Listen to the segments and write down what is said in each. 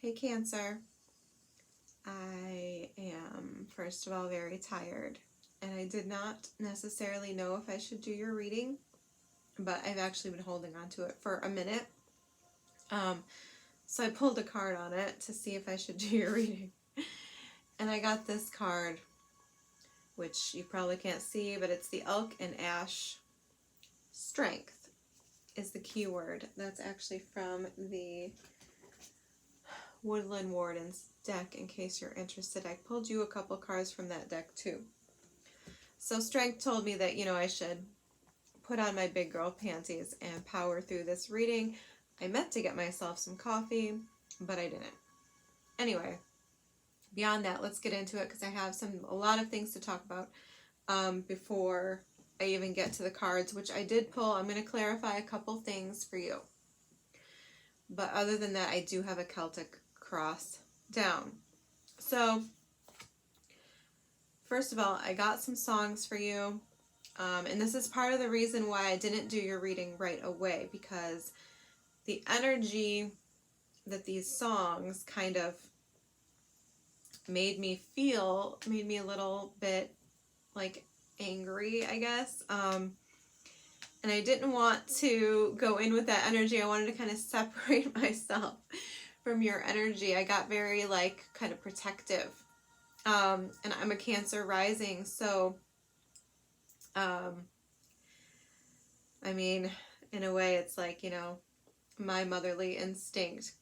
Hey Cancer, I am first of all very tired, and I did not necessarily know if I should do your reading, but I've actually been holding on to it for a minute. So I pulled a card on it to see if I should do your reading, and I got this card, which you probably can't see, but it's the Elk and Ash. Strength is the key word. That's actually from the Woodland Warden's deck, in case you're interested. I pulled you a couple cards from that deck too. So Strength told me that, I should put on my big girl panties and power through this reading. I meant to get myself some coffee, but I didn't. Anyway, beyond that, let's get into it, because I have a lot of things to talk about before I even get to the cards, which I did pull. I'm going to clarify a couple things for you. But other than that, I do have a Celtic cross down. So, first of all, I got some songs for you. And this is part of the reason why I didn't do your reading right away, because the energy that these songs kind of made me a little bit like angry, I guess. And I didn't want to go in with that energy. I wanted to kind of separate myself from your energy. I got very kind of protective. And I'm a Cancer rising, so I mean, in a way it's like, my motherly instinct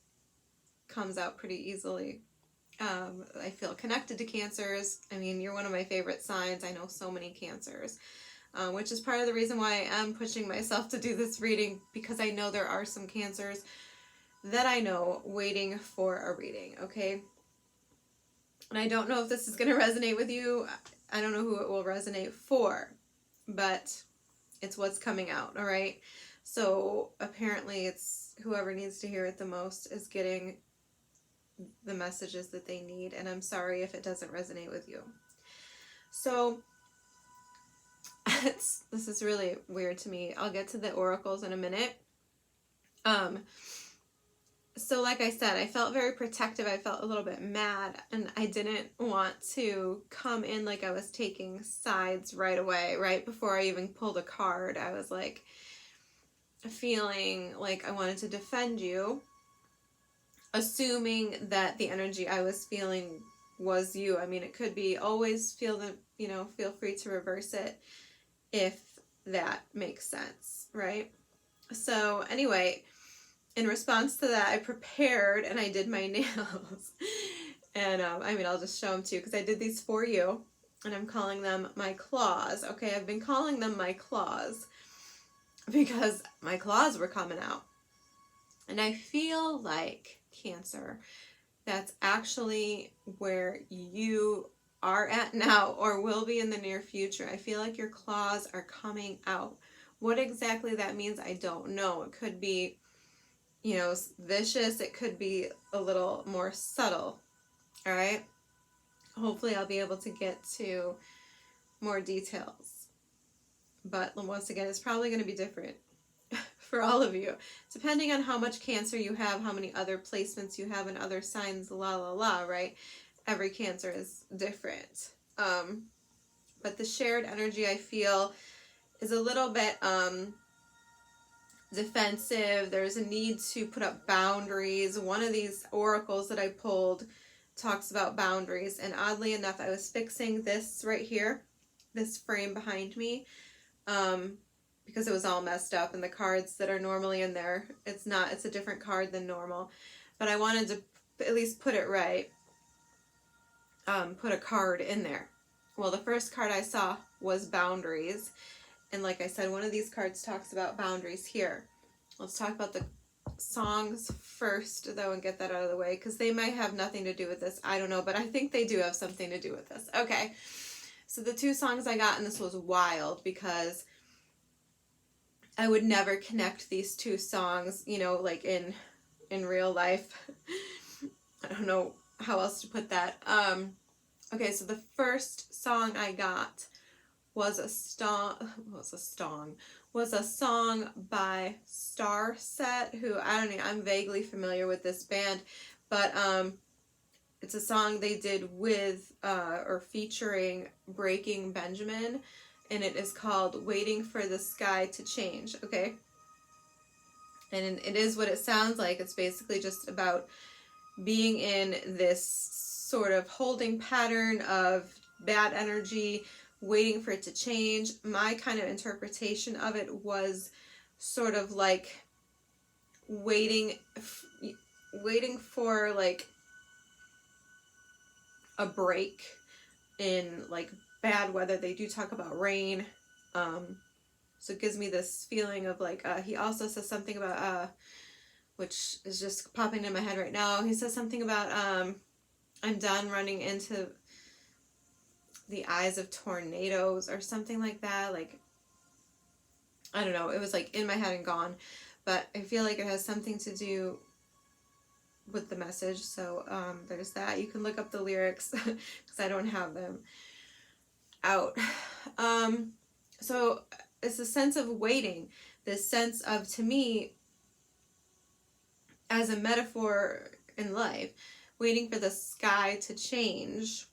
comes out pretty easily. I feel connected to Cancers. I mean, you're one of my favorite signs. I know so many Cancers, which is part of the reason why I am pushing myself to do this reading, because I know there are some Cancers that I know waiting for a reading, okay? And I don't know if this is going to resonate with you. I don't know who it will resonate for, but it's what's coming out, all right? So apparently it's whoever needs to hear it the most is getting the messages that they need, and I'm sorry if it doesn't resonate with you. So this is really weird to me. I'll get to the oracles in a minute. So like I said, I felt very protective. I felt a little bit mad, and I didn't want to come in like I was taking sides right away. Right before I even pulled a card, I was like feeling like I wanted to defend you, assuming that the energy I was feeling was you. I mean, it could be. Always feel free to reverse it if that makes sense, right? So anyway, in response to that, I prepared and I did my nails. And I'll just show them to you, because I did these for you, and I'm calling them my claws. Okay, I've been calling them my claws because my claws were coming out. And I feel like, Cancer, that's actually where you are at now, or will be in the near future. I feel like your claws are coming out. What exactly that means, I don't know. It could be, vicious. It could be a little more subtle. All right. Hopefully I'll be able to get to more details. But once again, it's probably going to be different for all of you, depending on how much Cancer you have, how many other placements you have, and other signs, right? Every Cancer is different. But the shared energy, I feel, is a little bit defensive. There's a need to put up boundaries. One of these oracles that I pulled talks about boundaries, and oddly enough, I was fixing this right here, this frame behind me, because it was all messed up, and the cards that are normally in there, it's a different card than normal, but I wanted to at least put it right, put a card in there. Well, the first card I saw was boundaries. And like I said, one of these cards talks about boundaries here. Let's talk about the songs first, though, and get that out of the way, because they might have nothing to do with this. I don't know, but I think they do have something to do with this. Okay, so the two songs I got, and this was wild, because I would never connect these two songs, like in real life. I don't know how else to put that. Okay, so the first song I got was a song by Starset, who I'm vaguely familiar with this band, but it's a song they did with or featuring Breaking Benjamin, and it is called Waiting for the Sky to Change, okay? And it is what it sounds like. It's basically just about being in this sort of holding pattern of bad energy, waiting for it to change. My kind of interpretation of it was sort of like waiting for like a break in like bad weather. They do talk about rain. So it gives me this feeling of like, he also says something about, which is just popping in my head right now. He says something about, I'm done running into the eyes of tornadoes or something like that. Like, I don't know. It was like in my head and gone, but I feel like it has something to do with the message. So, there's that. You can look up the lyrics because I don't have them out. So it's a sense of waiting, this sense of, to me, as a metaphor in life, waiting for the sky to change.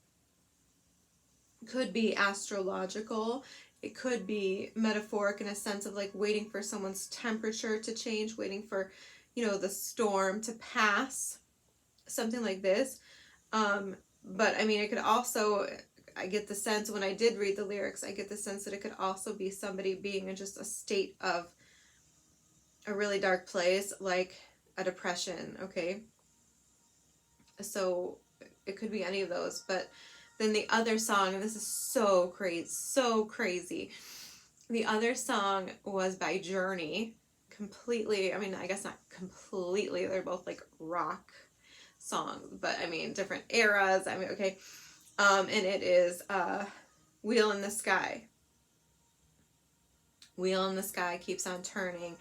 Could be astrological. It could be metaphoric in a sense of like waiting for someone's temperature to change, waiting for, you know, the storm to pass, something like this. But I mean, it could also, I get the sense when I did read the lyrics, I get the sense that it could also be somebody being in just a state of a really dark place, like a depression, okay? So it could be any of those. But then the other song, and this is so crazy. The other song was by Journey. Completely, I mean, I guess not completely, they're both like rock songs, but I mean, different eras. I mean, okay. And it is Wheel in the Sky. Wheel in the sky keeps on turning.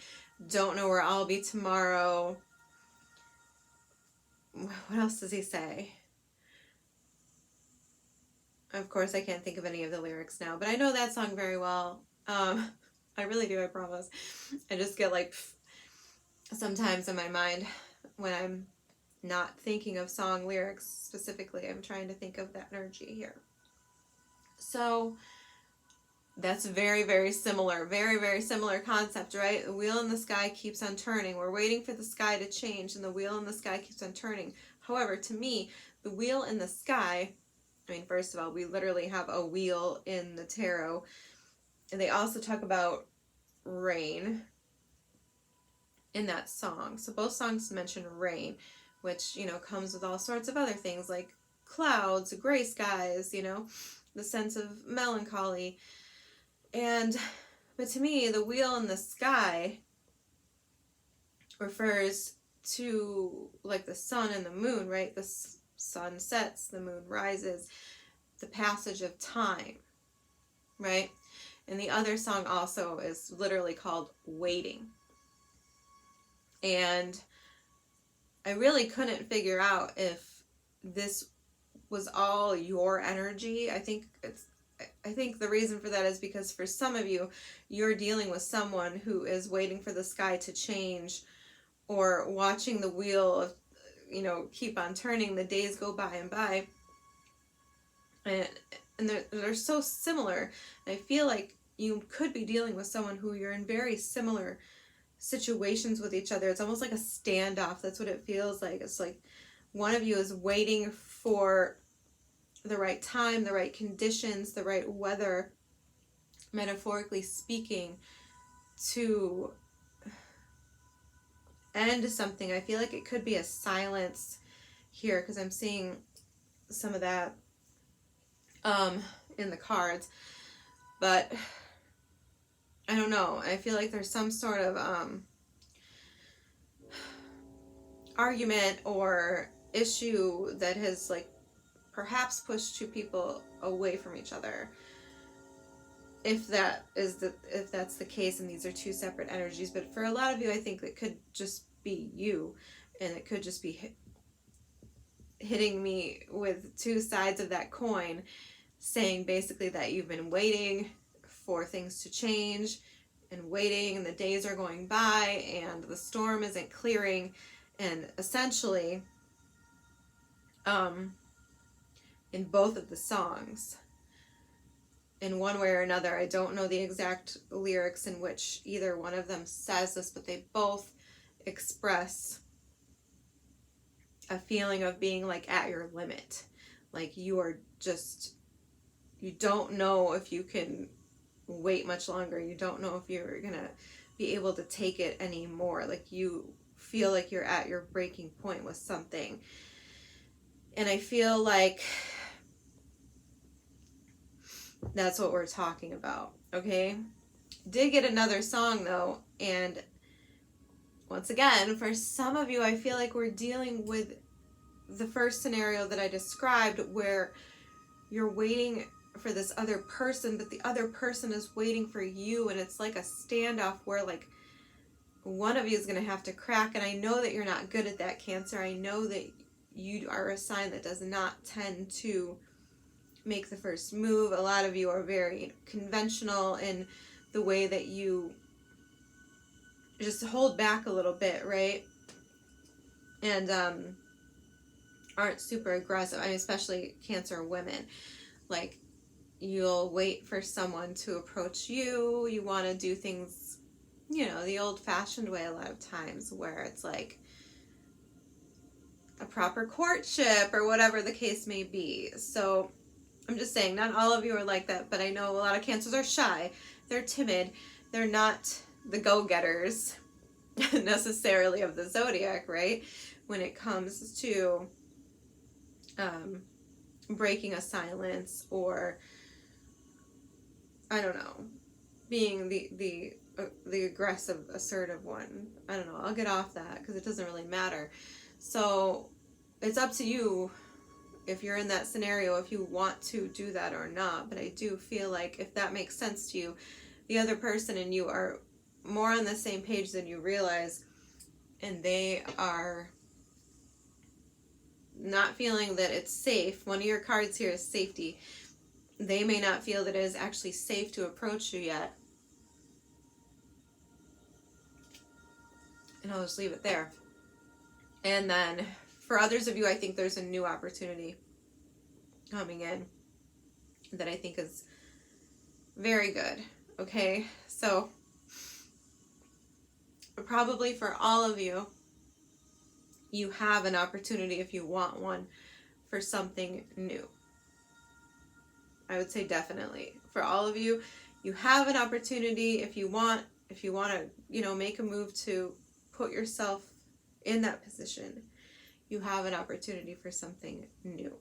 Don't know where I'll be tomorrow. What else does he say? Of course, I can't think of any of the lyrics now, but I know that song very well. I really do, I promise. I just get like, sometimes in my mind, when I'm not thinking of song lyrics specifically, I'm trying to think of that energy here. So that's very similar, very similar concept, right? The wheel in the sky keeps on turning. We're waiting for the sky to change, and the wheel in the sky keeps on turning. However, to me, the wheel in the sky, I mean, first of all, we literally have a wheel in the tarot, and they also talk about rain in that song. So both songs mention rain, which, you know, comes with all sorts of other things like clouds, gray skies, you know, the sense of melancholy. But to me, the wheel in the sky refers to like the sun and the moon, right? The sun sets, the moon rises, the passage of time, right? And the other song also is literally called Waiting. And I really couldn't figure out if this was all your energy. I think the reason for that is because for some of you, you're dealing with someone who is waiting for the sky to change, or watching the wheel of, you know, keep on turning. The days go by and by, and they're so similar. I feel like you could be dealing with someone who you're in very similar situations with each other. It's almost like a standoff. That's what it feels like. It's like one of you is waiting for the right time, the right conditions, the right weather, metaphorically speaking, to end something. I feel like it could be a silence here, because I'm seeing some of that in the cards. But I don't know. I feel like there's some sort of argument or issue that has like perhaps pushed two people away from each other. If that's the case, and these are two separate energies. But for a lot of you, I think it could just be you, and it could just be hitting me with two sides of that coin, saying basically that you've been waiting for things to change, and waiting, and the days are going by, and the storm isn't clearing, and essentially in both of the songs. In one way or another, I don't know the exact lyrics in which either one of them says this, but they both express a feeling of being like at your limit. Like you are just, you don't know if you can wait much longer. You don't know if you're gonna be able to take it anymore. Like you feel like you're at your breaking point with something. And I feel like that's what we're talking about, okay? Did get another song though, and once again, for some of you, I feel like we're dealing with the first scenario that I described, where you're waiting for this other person, but the other person is waiting for you, and it's like a standoff where like one of you is going to have to crack. And I know that you're not good at that, Cancer. I know that you are a sign that does not tend to make the first move. A lot of you are very conventional in the way that you just hold back a little bit, right? And aren't super aggressive. I mean, especially Cancer women. Like, you'll wait for someone to approach you. You want to do things, you know, the old-fashioned way a lot of times, where it's like a proper courtship or whatever the case may be. So I'm just saying, not all of you are like that, but I know a lot of Cancers are shy. They're timid. They're not the go-getters necessarily of the zodiac, right? When it comes to breaking a silence, or I don't know, being the aggressive, assertive one. I don't know. I'll get off that because it doesn't really matter. So it's up to you if you're in that scenario, if you want to do that or not. But I do feel like if that makes sense to you, the other person and you are more on the same page than you realize, and they are not feeling that it's safe. One of your cards here is safety. They may not feel that it is actually safe to approach you yet. And I'll just leave it there. And then for others of you, I think there's a new opportunity coming in that I think is very good. Okay, so probably for all of you, you have an opportunity, if you want one, for something new. I would say definitely. For all of you, you have an opportunity if you want to, you know, make a move to put yourself in that position. You have an opportunity for something new.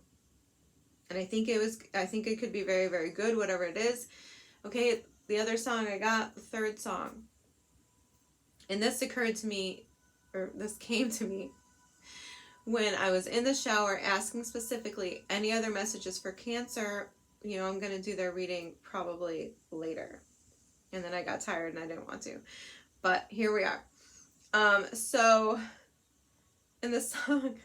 And I think it could be very, very good, whatever it is. Okay, the other song I got, the third song. And this occurred to me, or this came to me, when I was in the shower asking specifically any other messages for Cancer. You know, I'm going to do their reading probably later. And then I got tired and I didn't want to. But here we are. So in the song,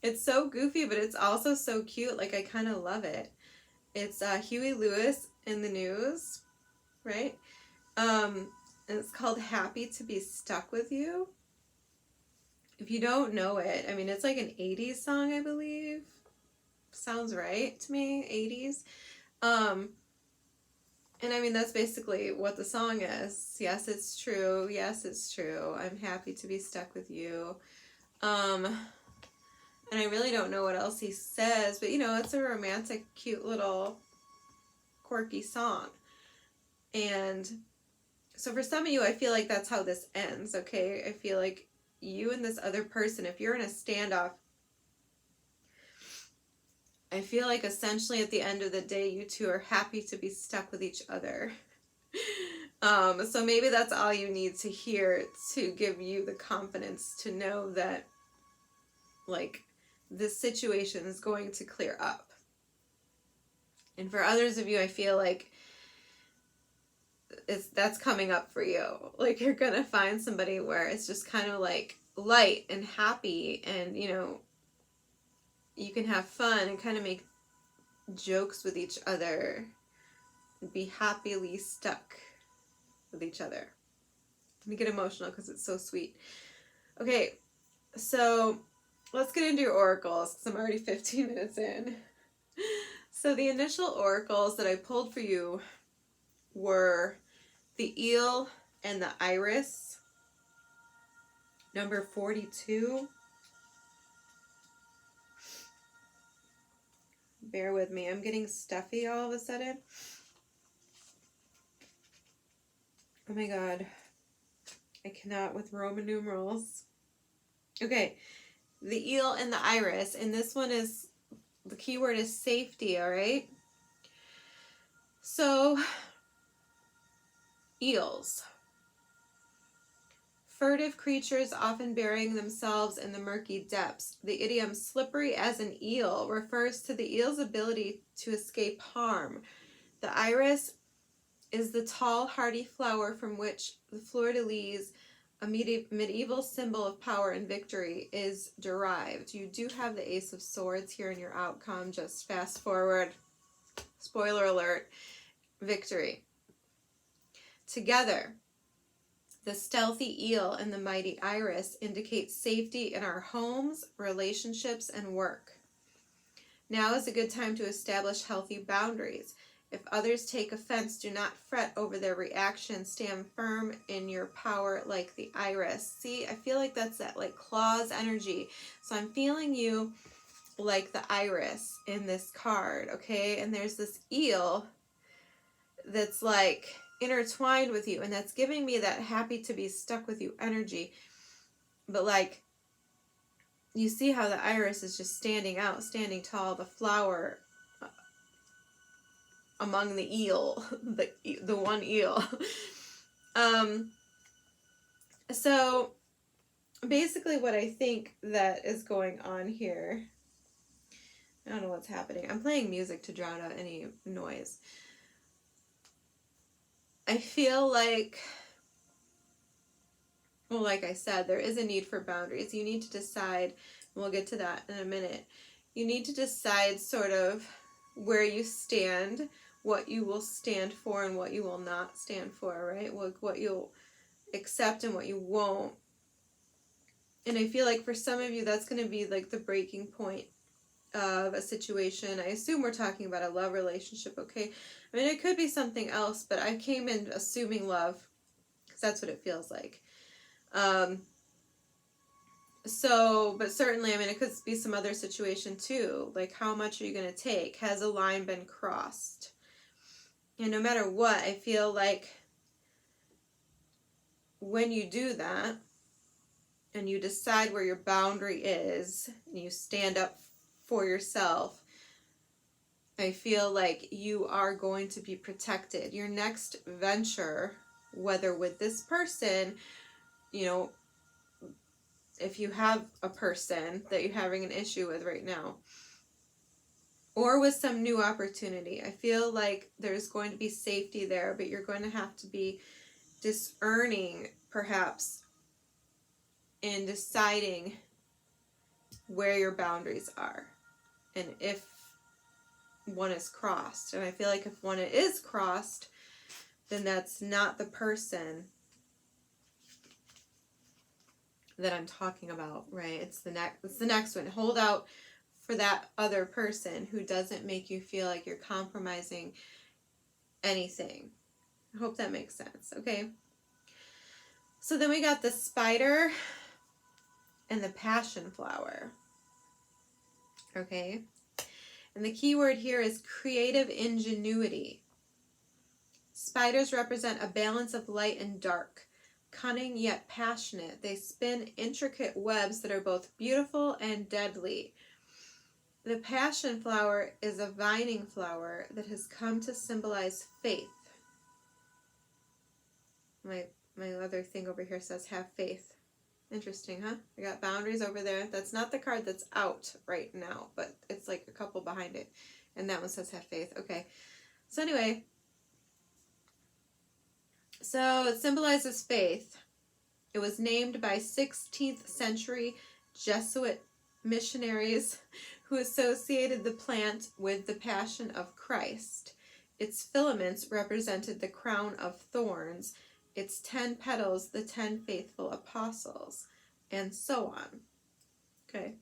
it's so goofy, but it's also so cute. Like, I kind of love it. It's Huey Lewis in the News, right? And it's called Happy to Be Stuck With You. If you don't know it, I mean, it's like an 80s song, I believe. Sounds right to me, 80s. And I mean, that's basically what the song is. Yes, it's true. Yes, it's true. I'm happy to be stuck with you. And I really don't know what else he says, but you know, it's a romantic, cute little quirky song. And so for some of you, I feel like that's how this ends, okay? I feel like you and this other person, if you're in a standoff, I feel like essentially at the end of the day, you two are happy to be stuck with each other. So maybe that's all you need to hear to give you the confidence to know that, like, this situation is going to clear up. And for others of you, I feel like that's coming up for you. Like, you're gonna find somebody where it's just kind of like light and happy, and you know, you can have fun and kind of make jokes with each other and be happily stuck with each other. Let me get emotional because it's so sweet. Okay, so let's get into your oracles because I'm already 15 minutes in. So the initial oracles that I pulled for you were the eel and the iris, number 42. Bear with me, I'm getting stuffy all of a sudden. Oh my god, I cannot with Roman numerals. Okay, the eel and the iris, and this one is, the key word is safety, all right? So, eels. Furtive creatures often burying themselves in the murky depths. The idiom slippery as an eel refers to the eel's ability to escape harm. The iris is the tall, hardy flower from which the fleur-de-lis, a medieval symbol of power and victory, is derived. You do have the Ace of Swords here in your outcome. Just fast forward. Spoiler alert. Victory. Together, the stealthy eel and the mighty iris indicate safety in our homes, relationships, and work. Now is a good time to establish healthy boundaries. If others take offense, do not fret over their reaction. Stand firm in your power like the iris. See, I feel like that's that like claws energy. So I'm feeling you like the iris in this card, okay? And there's this eel that's like intertwined with you, and that's giving me that happy to be stuck with you energy. But like, you see how the iris is just standing out, standing tall, the flower among the eel, the one eel. So basically what I think that is going on here, I don't know what's happening. I'm playing music to drown out any noise. I feel like, well, like I said, there is a need for boundaries. You need to decide, and we'll get to that in a minute. You need to decide sort of where you stand, what you will stand for and what you will not stand for, right? What you'll accept and what you won't. And I feel like for some of you, that's going to be like the breaking point of a situation. I assume we're talking about a love relationship, okay? I mean, it could be something else, but I came in assuming love because that's what it feels like. But certainly, I mean, it could be some other situation too. Like, how much are you going to take? Has a line been crossed? And no matter what, I feel like when you do that and you decide where your boundary is and you stand up for yourself, I feel like you are going to be protected. Your next venture, whether with this person, you know, if you have a person that you're having an issue with right now, or with some new opportunity, I feel like there's going to be safety there, but you're going to have to be discerning, perhaps, in deciding where your boundaries are and if one is crossed. And I feel like if one is crossed, then that's not the person that I'm talking about, right? It's the next one. Hold out for that other person who doesn't make you feel like you're compromising anything. I hope that makes sense, okay? So then we got the spider and the passion flower, okay? And the key word here is creative ingenuity. Spiders represent a balance of light and dark, cunning yet passionate. They spin intricate webs that are both beautiful and deadly. The passion flower is a vining flower that has come to symbolize faith. My other thing over here says have faith. Interesting, huh? I got boundaries over there. That's not the card that's out right now, but it's like a couple behind it. And that one says have faith. Okay. So anyway, so it symbolizes faith. It was named by 16th century Jesuit missionaries who associated the plant with the Passion of Christ. Its filaments represented the crown of thorns, its 10 petals the 10 faithful apostles, and so on. Okay,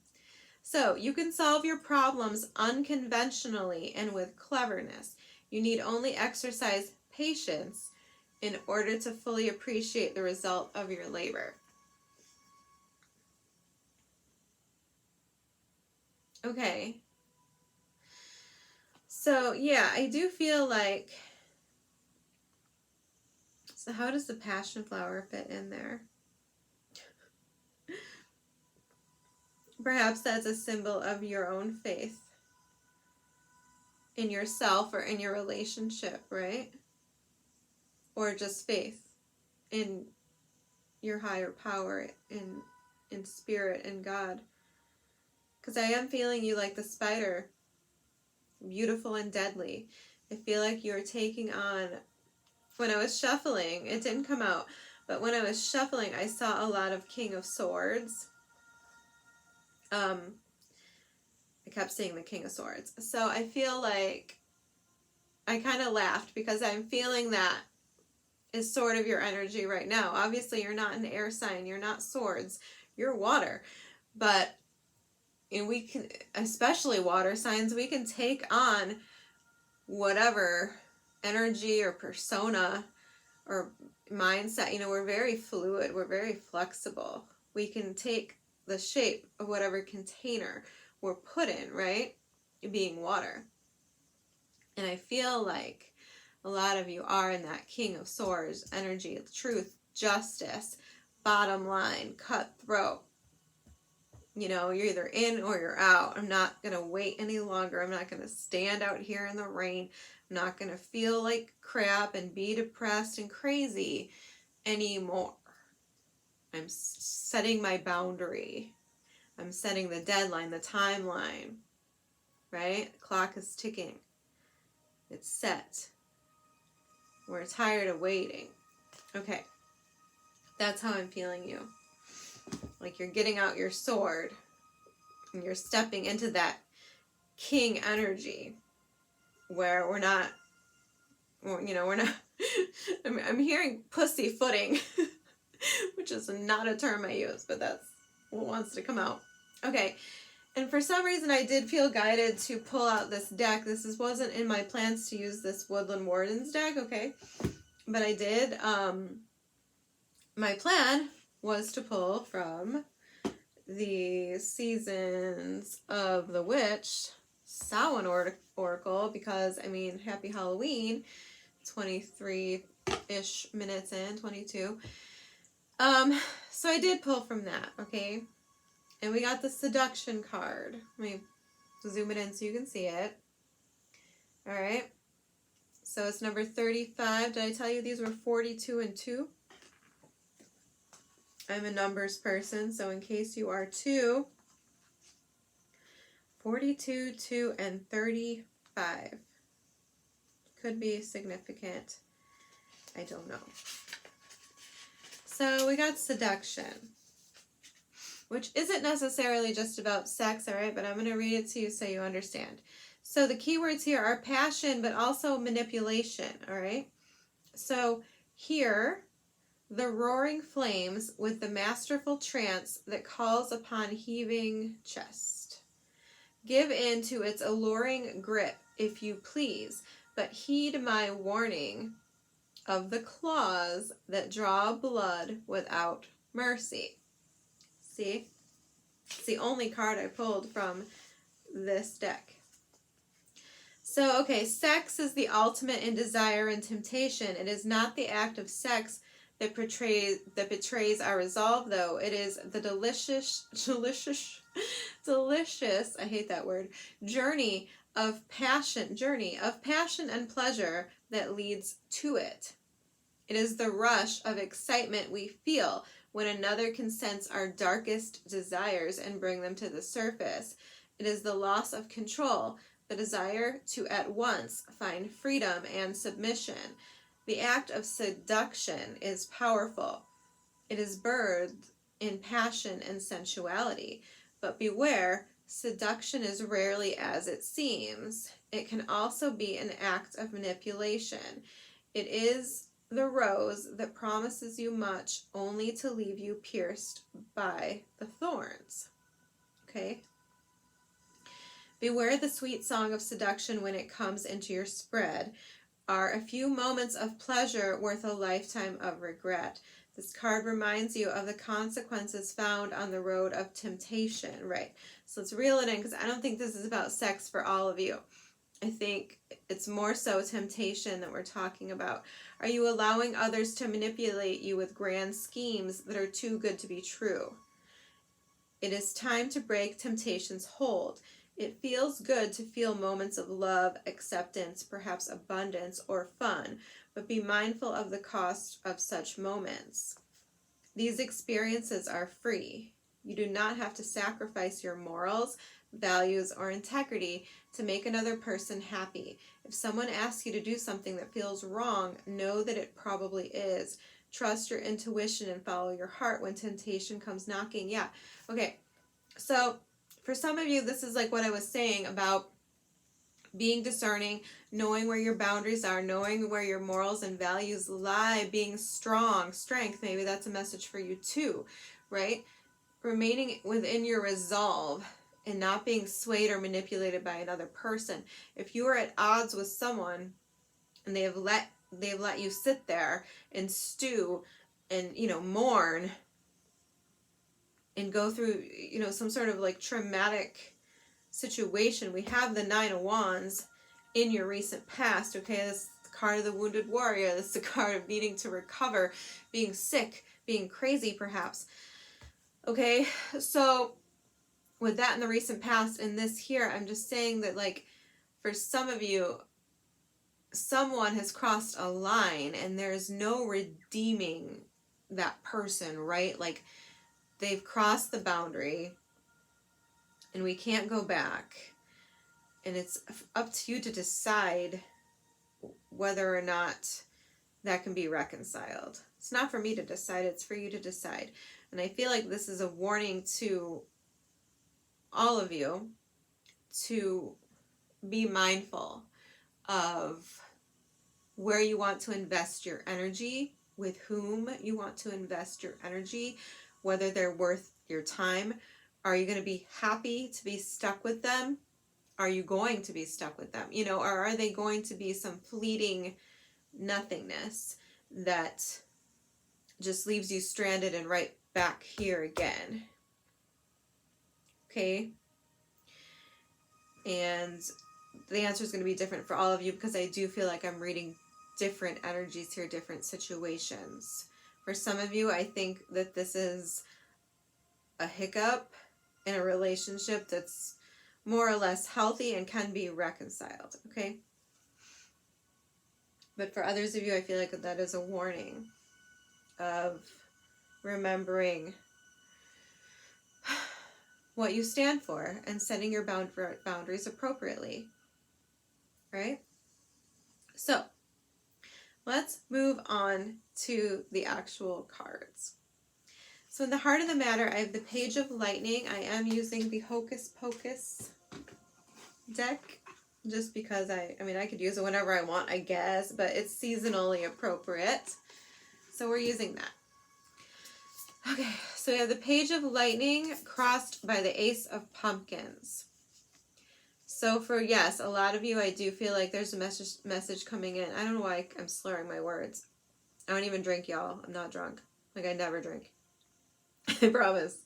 So you can solve your problems unconventionally and with cleverness. You need only exercise patience in order to fully appreciate the result of your labor. Okay. So yeah, I do feel like, so how does the passion flower fit in there? Perhaps that's a symbol of your own faith in yourself or in your relationship, right? Or just faith in your higher power, in spirit, in God. Because I am feeling you like the spider, beautiful and deadly. I feel like you're taking on, when I was shuffling, it didn't come out, but when I was shuffling, I saw a lot of King of Swords. I kept seeing the King of Swords. So I feel like I kind of laughed because I'm feeling that is sort of your energy right now. Obviously, you're not an air sign. You're not swords. You're water. But we can, especially water signs, we can take on whatever energy or persona or mindset. We're very fluid. We're very flexible. We can take the shape of whatever container we're put in, right? Being water. And I feel like a lot of you are in that King of Swords energy, truth, justice, bottom line, cutthroat. You're either in or you're out. I'm not going to wait any longer. I'm not going to stand out here in the rain. I'm not going to feel like crap and be depressed and crazy anymore. I'm setting my boundary. I'm setting the deadline, the timeline, right? The clock is ticking. It's set. We're tired of waiting. Okay. That's how I'm feeling you. Like you're getting out your sword and you're stepping into that king energy where we're not, I'm hearing pussyfooting, which is not a term I use, but that's what wants to come out. Okay. And for some reason, I did feel guided to pull out this deck. Wasn't in my plans to use this Woodland Wardens deck, okay? But I did. My plan was to pull from the Seasons of the Witch Samhain Oracle because, happy Halloween, 23-ish minutes in, 22. So I did pull from that, okay? And we got the Seduction card. Let me zoom it in so you can see it. All right. So it's number 35. Did I tell you these were 42 and 2? I'm a numbers person, so in case you are too, 42, 2, and 35. Could be significant. I don't know. So we got seduction, which isn't necessarily just about sex, all right? But I'm going to read it to you so you understand. So the keywords here are passion, but also manipulation, all right? So here, the roaring flames with the masterful trance that calls upon heaving chest. Give in to its alluring grip, if you please, but heed my warning of the claws that draw blood without mercy. See? It's the only card I pulled from this deck. So, okay, sex is the ultimate in desire and temptation. It is not the act of sex that betrays our resolve, though. It is the delicious, I hate that word, journey of passion and pleasure that leads to it. It is the rush of excitement we feel when another can sense our darkest desires and bring them to the surface. It is the loss of control, the desire to at once find freedom and submission. The act of seduction is powerful. It is birthed in passion and sensuality. But beware, seduction is rarely as it seems. It can also be an act of manipulation. It is the rose that promises you much only to leave you pierced by the thorns. Okay? Beware the sweet song of seduction when it comes into your spread. Are a few moments of pleasure worth a lifetime of regret? This card reminds you of the consequences found on the road of temptation, right? So let's reel it in, because I don't think this is about sex for all of you. I think it's more so temptation that we're talking about. Are you allowing others to manipulate you with grand schemes that are too good to be true? It is time to break temptation's hold. It feels good to feel moments of love, acceptance, perhaps abundance or fun, but be mindful of the cost of such moments. These experiences are free. You do not have to sacrifice your morals, values, or integrity to make another person happy. If someone asks you to do something that feels wrong, know that it probably is. Trust your intuition and follow your heart when temptation comes knocking. Yeah. Okay. So for some of you, this is like what I was saying about being discerning, knowing where your boundaries are, knowing where your morals and values lie, being strong, strength. Maybe that's a message for you too, right? Remaining within your resolve and not being swayed or manipulated by another person. If you are at odds with someone and they've let you sit there and stew and, mourn and go through, some sort of like traumatic situation. We have the Nine of Wands in your recent past, okay? This is the card of the wounded warrior. This is the card of needing to recover, being sick, being crazy perhaps. Okay, so with that in the recent past and this here, I'm just saying that, like, for some of you, someone has crossed a line and there's no redeeming that person, right? Like, they've crossed the boundary and we can't go back. And it's up to you to decide whether or not that can be reconciled. It's not for me to decide, it's for you to decide. And I feel like this is a warning to all of you to be mindful of where you want to invest your energy, with whom you want to invest your energy, whether they're worth your time. Are you going to be happy to be stuck with them? Are you going to be stuck with them? Or are they going to be some fleeting nothingness that just leaves you stranded and right back here again? Okay? And the answer is going to be different for all of you, because I do feel like I'm reading different energies here, different situations. For some of you, I think that this is a hiccup in a relationship that's more or less healthy and can be reconciled, okay? But for others of you, I feel like that is a warning of remembering what you stand for and setting your boundaries appropriately, right? So let's move on to the actual cards. So in the heart of the matter, I have the Page of Lightning. I am using the Hocus Pocus deck just because I could use it whenever I want, I guess, but it's seasonally appropriate. So we're using that. Okay, so we have the Page of Lightning crossed by the Ace of Pumpkins. So for, yes, a lot of you, I do feel like there's a message coming in. I don't know why I'm slurring my words. I don't even drink, y'all. I'm not drunk. Like, I never drink. I promise.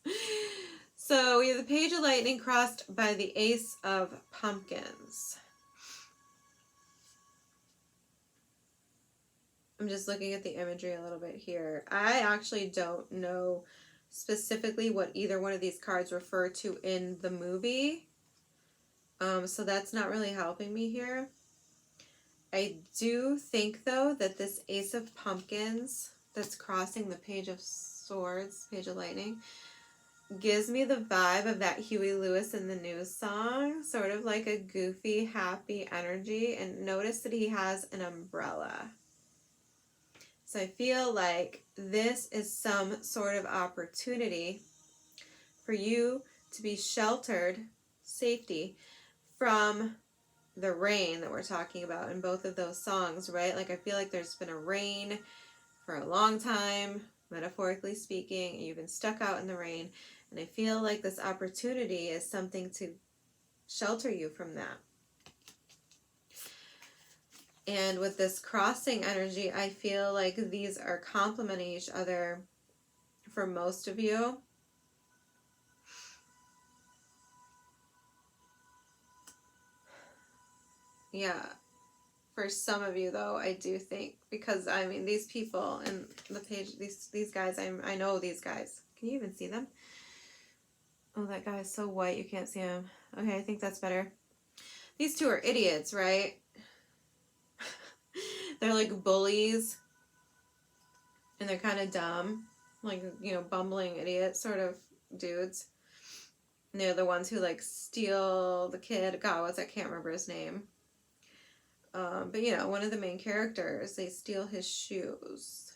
So we have the Page of Lightning crossed by the Ace of Pumpkins. I'm just looking at the imagery a little bit here. I actually don't know specifically what either one of these cards refer to in the movie. So that's not really helping me here. I do think, though, that this Ace of Pumpkins that's crossing the Page of Swords, Page of Lightning, gives me the vibe of that Huey Lewis in the News song, sort of like a goofy, happy energy. And notice that he has an umbrella. So I feel like this is some sort of opportunity for you to be sheltered, safety, from the rain that we're talking about in both of those songs, right? Like, I feel like there's been a rain for a long time, metaphorically speaking, and you've been stuck out in the rain. And I feel like this opportunity is something to shelter you from that. And with this crossing energy, I feel like these are complementing each other for most of you. Yeah. For some of you, though, I do think, because, I mean, these people in the page, these guys, I know these guys. Can you even see them? Oh, that guy is so white, you can't see him. Okay, I think that's better. These two are idiots, right? They're like bullies, and they're kind of dumb, like, you know, bumbling idiot sort of dudes. And they're the ones who like steal the kid. God, I can't remember his name. But you know, one of the main characters, they steal his shoes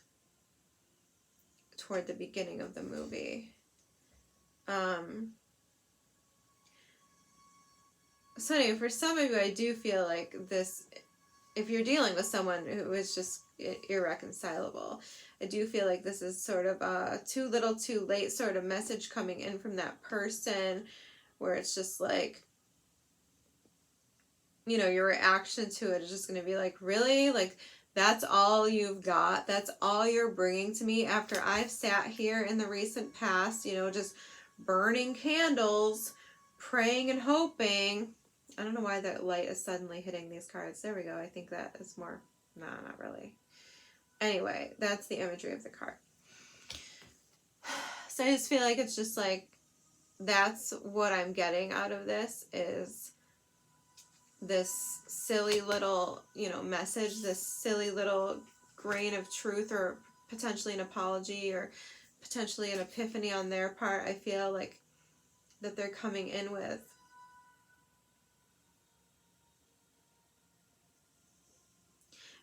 toward the beginning of the movie. So anyway, for some of you, I do feel like this, if you're dealing with someone who is just irreconcilable, I do feel like this is sort of a too little too late sort of message coming in from that person, where it's just like, you know, your reaction to it is just going to be like, really? Like, that's all you've got? That's all you're bringing to me after I've sat here in the recent past, you know, just burning candles, praying and hoping. I don't know why that light is suddenly hitting these cards. There we go. I think that is more... No, not really. Anyway, that's the imagery of the card. So I just feel like it's just like, that's what I'm getting out of this, is this silly little, you know, message, this silly little grain of truth, or potentially an apology, or potentially an epiphany on their part. I feel like that they're coming in with.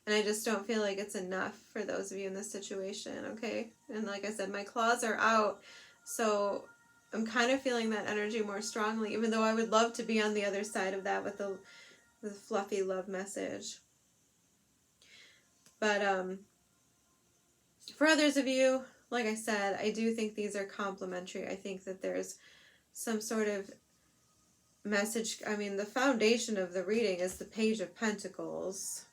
And I just don't feel like it's enough for those of you in this situation, okay? And like I said, my claws are out, so I'm kind of feeling that energy more strongly, even though I would love to be on the other side of that with the fluffy love message. But for others of you, like I said, I do think these are complementary. I think that there's some sort of message. I mean, the foundation of the reading is the Page of Pentacles.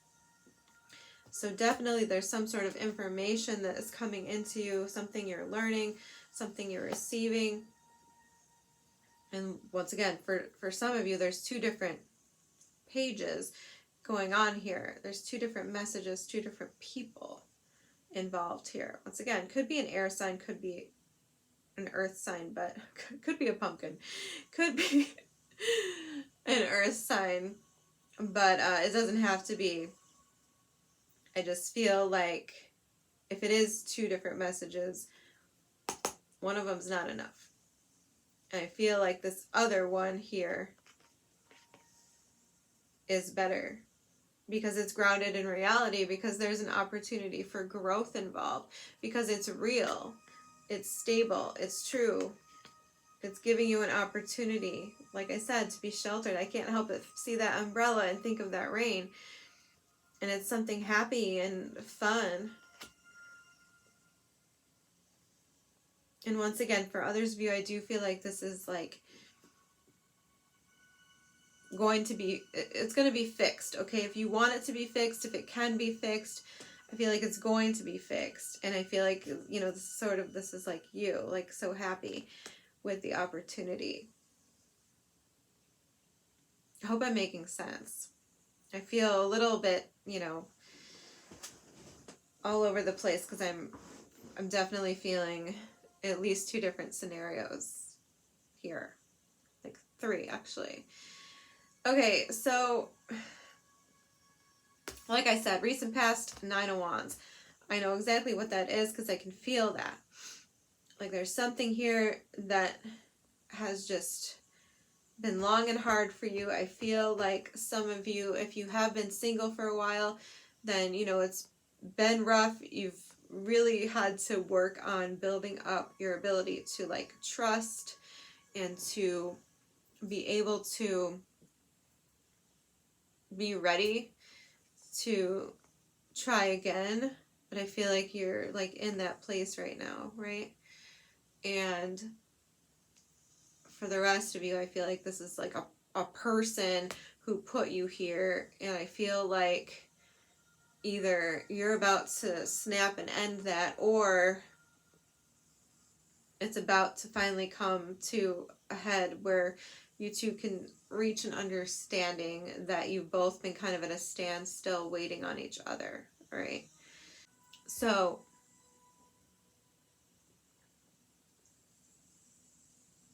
So definitely there's some sort of information that is coming into you, something you're learning, something you're receiving. And once again, for some of you, there's two different pages going on here. There's two different messages, two different people involved here. Once again, could be an air sign, could be an earth sign, but could be a pumpkin, could be an earth sign, but it doesn't have to be. I just feel like if it is two different messages, one of them's not enough. And I feel like this other one here is better, because it's grounded in reality, because there's an opportunity for growth involved, because it's real, it's stable, it's true, it's giving you an opportunity, like I said, to be sheltered. I can't help but see that umbrella and think of that rain, and it's something happy and fun. And once again, for others of you, I do feel like this is like going to be, it's going to be fixed, okay? If you want it to be fixed, if it can be fixed, I feel like it's going to be fixed. And I feel like, you know, this is like you, like so happy with the opportunity. I hope I'm making sense. I feel a little bit, you know, all over the place, because I'm definitely feeling at least two different scenarios here. Like three, actually. Okay, so like I said, recent past, Nine of Wands. I know exactly what that is, because I can feel that. Like there's something here that has just been long and hard for you. I feel like some of you, if you have been single for a while, then, you know, it's been rough. You've really had to work on building up your ability to like trust and to be able to be ready to try again. But I feel like you're like in that place right now, right? And for the rest of you, I feel like this is like a person who put you here, and I feel like either you're about to snap and end that, or it's about to finally come to a head where you two can reach an understanding that you've both been kind of at a standstill waiting on each other, right? So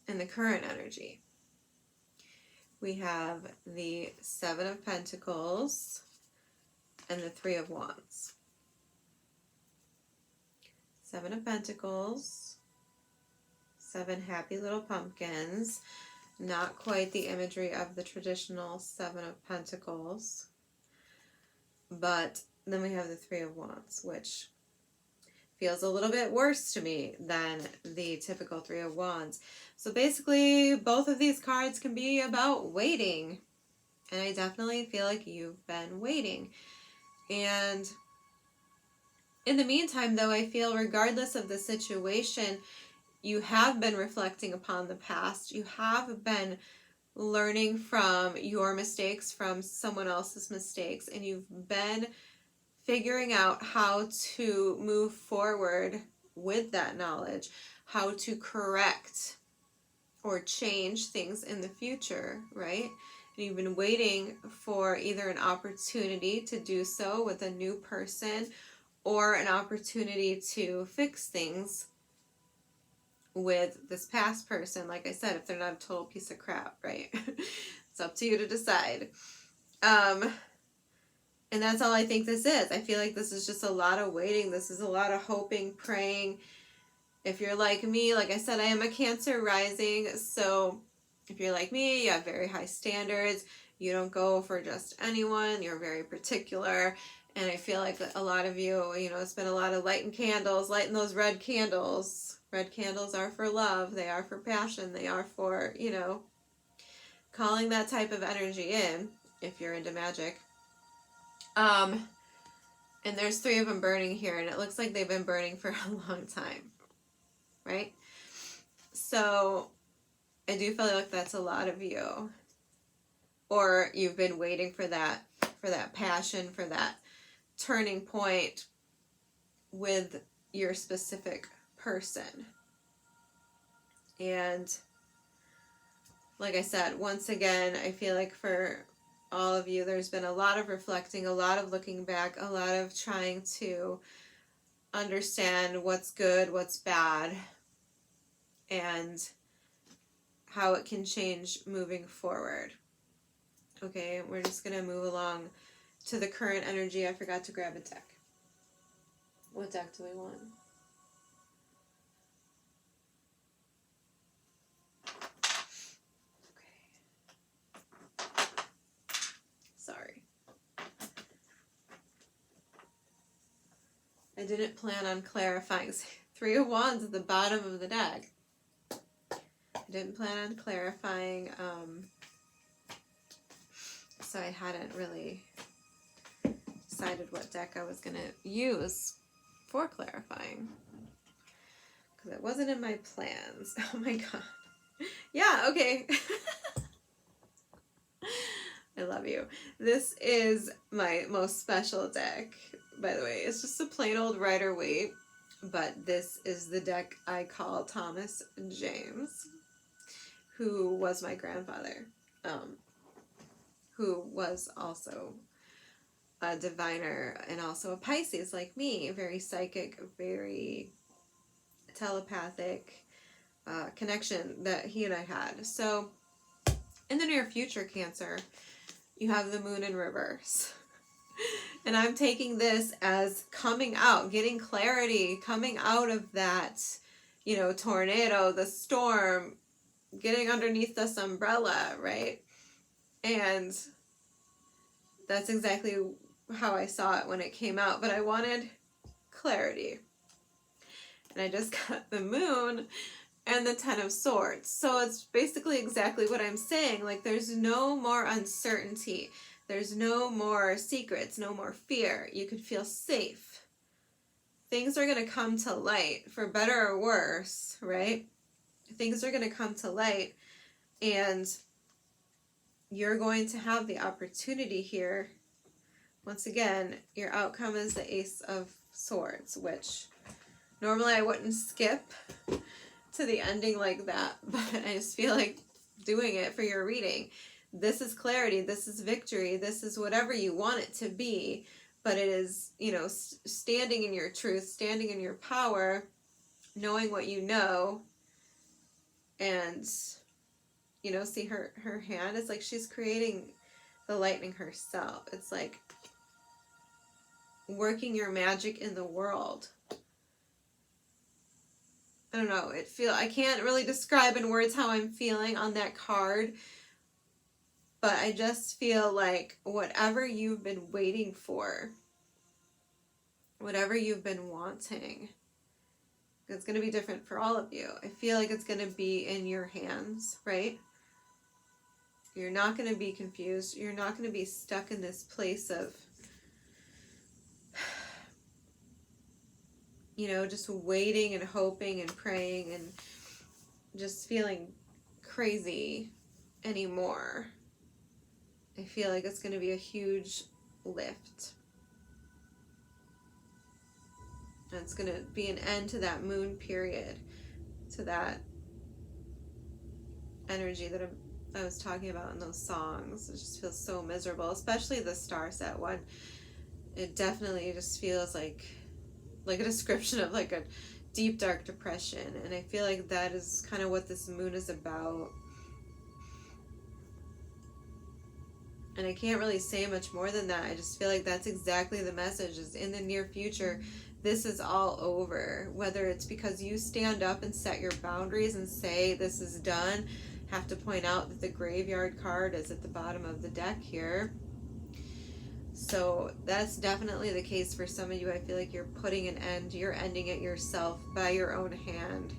in the current energy, we have the Seven of Pentacles and the Three of Wands. Seven of Pentacles, 7 happy little pumpkins, not quite the imagery of the traditional Seven of Pentacles, but then we have the Three of Wands, which feels a little bit worse to me than the typical Three of Wands. So basically, both of these cards can be about waiting, and I definitely feel like you've been waiting. And in the meantime, though, I feel regardless of the situation, you have been reflecting upon the past. You have been learning from your mistakes, from someone else's mistakes, and you've been figuring out how to move forward with that knowledge, how to correct or change things in the future, right? And you've been waiting for either an opportunity to do so with a new person or an opportunity to fix things with this past person. Like I said, if they're not a total piece of crap, right? It's up to you to decide. And that's all I think this is. I feel like this is just a lot of waiting. This is a lot of hoping, praying. If you're like me, like I said, I am a Cancer rising. So if you're like me, you have very high standards. You don't go for just anyone. You're very particular. And I feel like a lot of you, it's been a lot of lighting candles, lighting those red candles. Red candles are for love. They are for passion. They are for, calling that type of energy in, if you're into magic. And there's 3 of them burning here, and it looks like they've been burning for a long time, right? So I do feel like that's a lot of you, or you've been waiting for that passion, for that turning point with your specific person. And like I said, once again, I feel like for all of you, there's been a lot of reflecting, a lot of looking back, a lot of trying to understand what's good, what's bad, and how it can change moving forward. Okay, we're just going to move along to the current energy. I forgot to grab a deck. What deck do we want? Okay. Sorry. I didn't plan on clarifying. 3 of Wands at the bottom of the deck. I didn't plan on clarifying, so I hadn't really decided what deck I was going to use for clarifying, because it wasn't in my plans. Oh my god. Yeah, okay. I love you. This is my most special deck, by the way. It's just a plain old Rider-Waite, but this is the deck I call Thomas James, who was my grandfather, who was also a diviner and also a Pisces like me, very psychic, very telepathic connection that he and I had. So in the near future, Cancer, you have the moon in reverse. And I'm taking this as coming out, getting clarity, coming out of that, tornado, the storm, getting underneath this umbrella, right? And that's exactly how I saw it when it came out, but I wanted clarity. And I just got the moon and the 10 of Swords. So it's basically exactly what I'm saying. Like, there's no more uncertainty. There's no more secrets, no more fear. You could feel safe. Things are going to come to light, for better or worse, right? Things are going to come to light, and you're going to have the opportunity here. Once again, your outcome is the Ace of Swords, which normally I wouldn't skip to the ending like that, but I just feel like doing it for your reading. This is clarity, this is victory, this is whatever you want it to be, but it is, you know, standing in your truth, standing in your power, knowing what you know, and, you know, see her hand, it's like she's creating the lightning herself. It's like working your magic in the world. I don't know, I can't really describe in words how I'm feeling on that card, but I just feel like whatever you've been waiting for, whatever you've been wanting, it's going to be different for all of you. I feel like it's going to be in your hands, right? You're not going to be confused. You're not going to be stuck in this place of, you know, just waiting and hoping and praying and just feeling crazy anymore. I feel like it's going to be a huge lift. And it's going to be an end to that moon period, to that energy that I was talking about in those songs. It just feels so miserable, especially the star set one. It definitely just feels like a description of like a deep, dark depression. And I feel like that is kind of what this moon is about. And I can't really say much more than that. I just feel like that's exactly the message, is in the near future, this is all over. Whether it's because you stand up and set your boundaries and say this is done. Have to point out that the graveyard card is at the bottom of the deck here. So that's definitely the case for some of you. I feel like you're putting an end, you're ending it yourself by your own hand.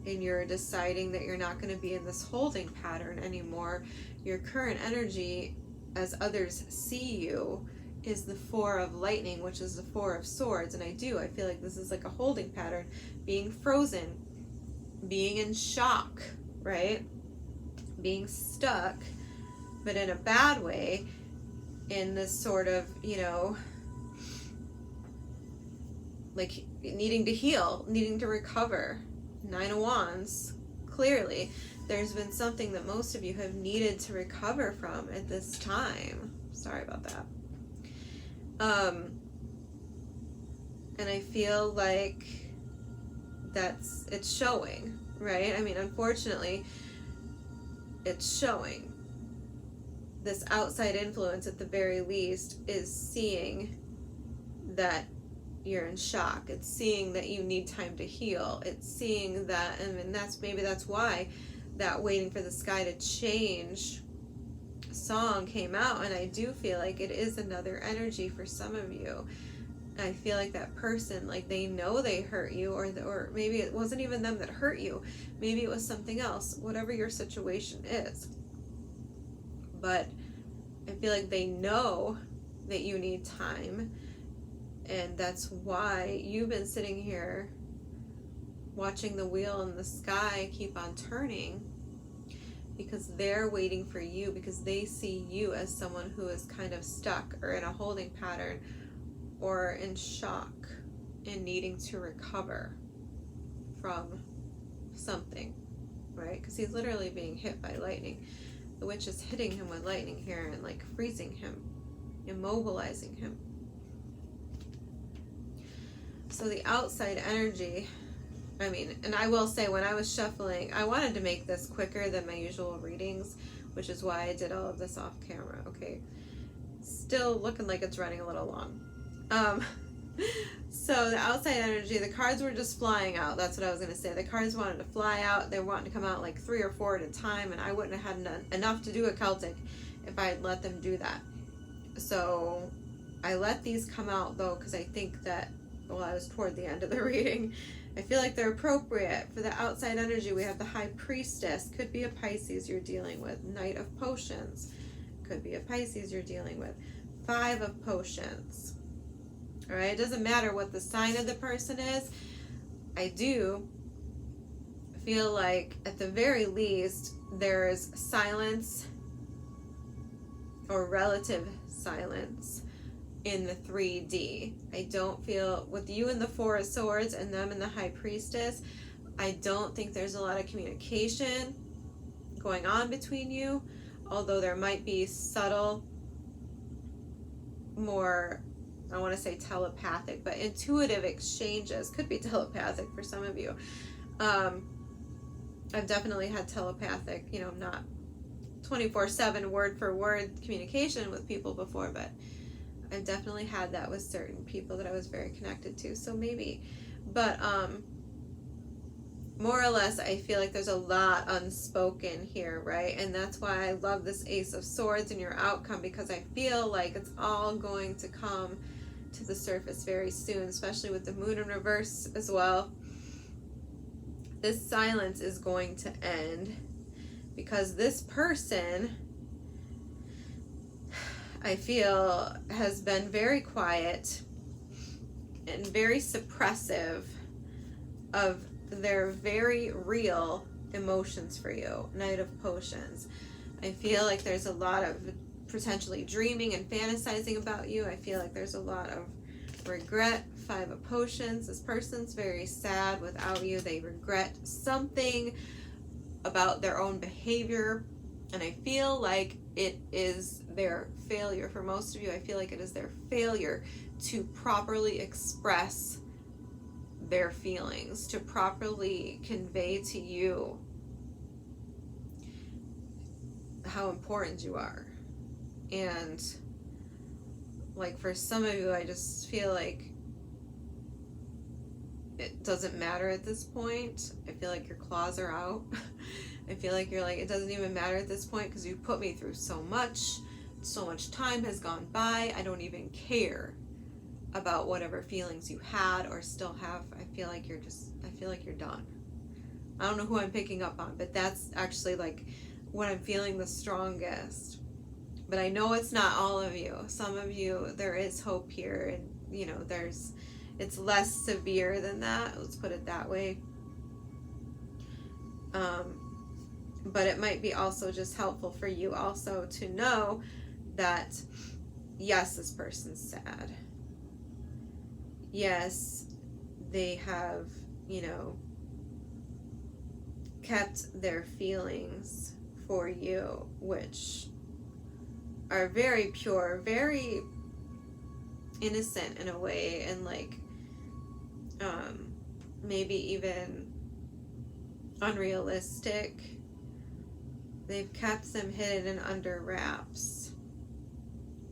And you're deciding that you're not going to be in this holding pattern anymore. Your current energy, as others see you, is the Four of Lightning, which is the Four of Swords. And I feel like this is like a holding pattern, being frozen, being in shock, right? Being stuck, but in a bad way, in this sort of, you know, like needing to heal, needing to recover. Nine of Wands, clearly there's been something that most of you have needed to recover from at this time. Sorry about that. And I feel like it's showing, right? I mean, unfortunately, it's showing. This outside influence, at the very least, is seeing that you're in shock. It's seeing that you need time to heal. It's seeing that, and that's why that Waiting for the Sky to Change song came out. And I do feel like it is another energy for some of you. I feel like that person, like, they know they hurt you, or maybe it wasn't even them that hurt you. Maybe it was something else, whatever your situation is. But I feel like they know that you need time, and that's why you've been sitting here watching the wheel in the sky keep on turning, because they're waiting for you, because they see you as someone who is kind of stuck or in a holding pattern or in shock and needing to recover from something, right? Because he's literally being hit by lightning. The witch is hitting him with lightning here and like freezing him, immobilizing him. So the outside energy, I mean, and I will say, when I was shuffling, I wanted to make this quicker than my usual readings, which is why I did all of this off camera. Okay, still looking like it's running a little long. So the outside energy, the cards were just flying out. That's what I was going to say. The cards wanted to fly out. They were wanting to come out like 3 or 4 at a time, and I wouldn't have had enough to do a Celtic if I had let them do that. So I let these come out, though, because I think that, well, I was toward the end of the reading. I feel like they're appropriate for the outside energy. We have the High Priestess. Could be a Pisces you're dealing with. Knight of Potions. Could be a Pisces you're dealing with. 5 of Potions. All right, it doesn't matter what the sign of the person is. I do feel like, at the very least, there's silence or relative silence in the 3D. I don't feel, with you in the Four of Swords and them in the High Priestess, I don't think there's a lot of communication going on between you, although there might be subtle, more, I want to say telepathic, but intuitive exchanges. Could be telepathic for some of you. I've definitely had telepathic, not 24/7 word for word communication with people before, but I've definitely had that with certain people that I was very connected to. So maybe, but more or less, I feel like there's a lot unspoken here, right? And that's why I love this Ace of Swords and your outcome, because I feel like it's all going to come to the surface very soon, especially with the Moon in reverse as well. This silence is going to end because this person, I feel, has been very quiet and very suppressive of their very real emotions for you. Knight of Potions. I feel like there's a lot of potentially dreaming and fantasizing about you. I feel like there's a lot of regret. Five of Potions. This person's very sad without you. They regret something about their own behavior, and I feel like it is their failure. For most of you, I feel like it is their failure to properly express their feelings, to properly convey to you how important you are. And like for some of you, I just feel like it doesn't matter at this point. I feel like your claws are out. I feel like you're like, it doesn't even matter at this point because you put me through so much time has gone by. I don't even care about whatever feelings you had or still have. I feel like you're done. I don't know who I'm picking up on, but that's actually like what I'm feeling the strongest. But I know it's not all of you. Some of you, there is hope here, and it's less severe than that. Let's put it that way. But it might be also just helpful for you also to know that, yes, this person's sad. Yes, they have, kept their feelings for you, which are very pure, very innocent in a way, and like maybe even unrealistic. They've kept them hidden and under wraps,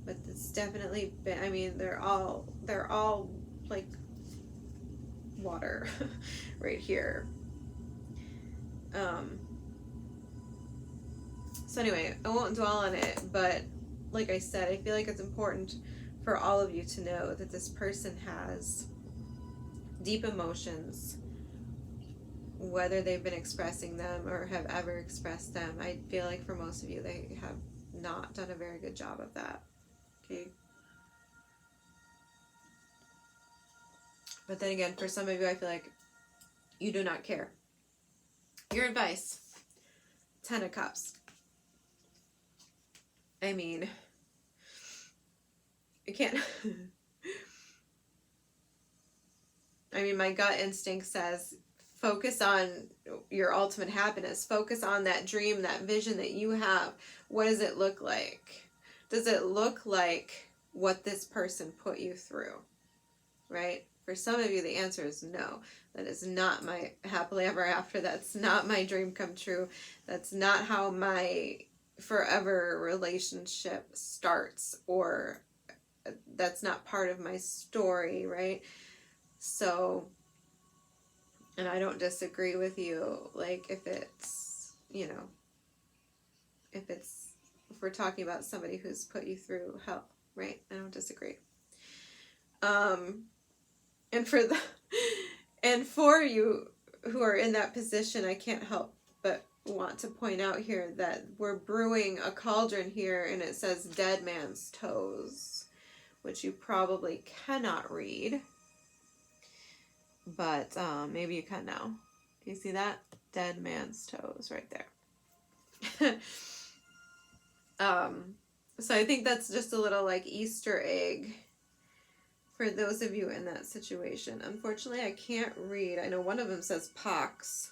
but it's definitely been, I mean, they're all like water right here. So anyway, I won't dwell on it, but like I said, I feel like it's important for all of you to know that this person has deep emotions, whether they've been expressing them or have ever expressed them. I feel like for most of you, they have not done a very good job of that. Okay. But then again, for some of you, I feel like you do not care. Your advice, 10 of Cups. I mean, I can't. I mean, my gut instinct says focus on your ultimate happiness. Focus on that dream, that vision that you have. What does it look like? Does it look like what this person put you through? Right? For some of you, the answer is no. That is not my happily ever after. That's not my dream come true. That's not how my forever relationship starts, or that's not part of my story, right? So, and I don't disagree with you, like if it's, if we're talking about somebody who's put you through hell, right? I don't disagree. And for you who are in that position, I can't help but want to point out here that we're brewing a cauldron here, and it says dead man's toes, which you probably cannot read, but maybe you can now. Do you see that? Dead man's toes right there. So I think that's just a little like Easter egg for those of you in that situation. Unfortunately, I can't read. I know one of them says pox.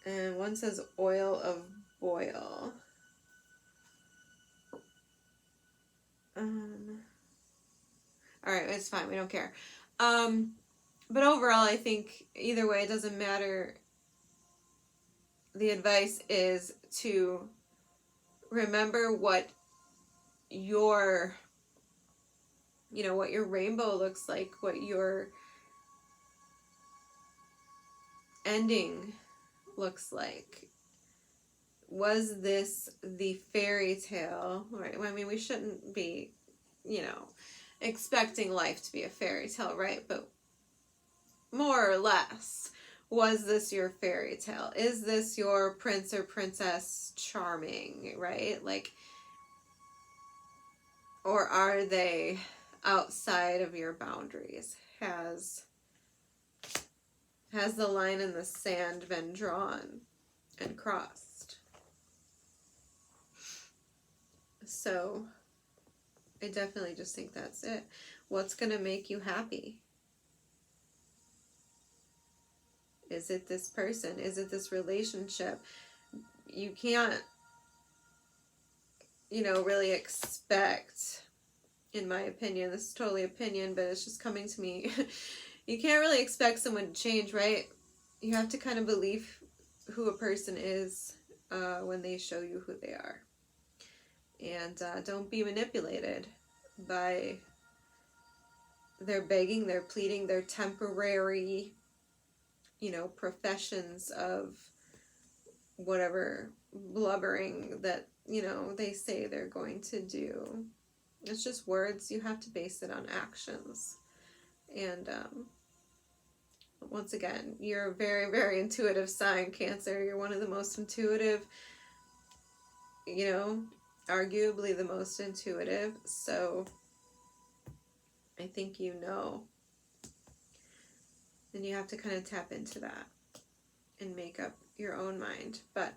And one says oil of boil. Alright, it's fine. We don't care. But overall, I think either way, it doesn't matter. The advice is to remember what your, you know, what your rainbow looks like, what your ending looks like. Was this the fairy tale? Right? I mean, we shouldn't be, you know, expecting life to be a fairy tale, right? But more or less, was this your fairy tale? Is this your prince or princess charming, right? Like, or are they outside of your boundaries? Has the line in the sand been drawn and crossed? So I definitely just think that's it. What's going to make you happy? Is it this person? Is it this relationship? You can't, you know, really expect, in my opinion, this is totally opinion, but it's just coming to me. You can't really expect someone to change, right? You have to kind of believe who a person is when they show you who they are. And don't be manipulated by their begging, their pleading, their temporary, you know, professions of whatever blubbering that, you know, they say they're going to do. It's just words. You have to base it on actions. And once again, you're a very, very intuitive sign, Cancer. You're one of the most intuitive, you know, arguably the most intuitive. So I think you know. And you have to kind of tap into that and make up your own mind. But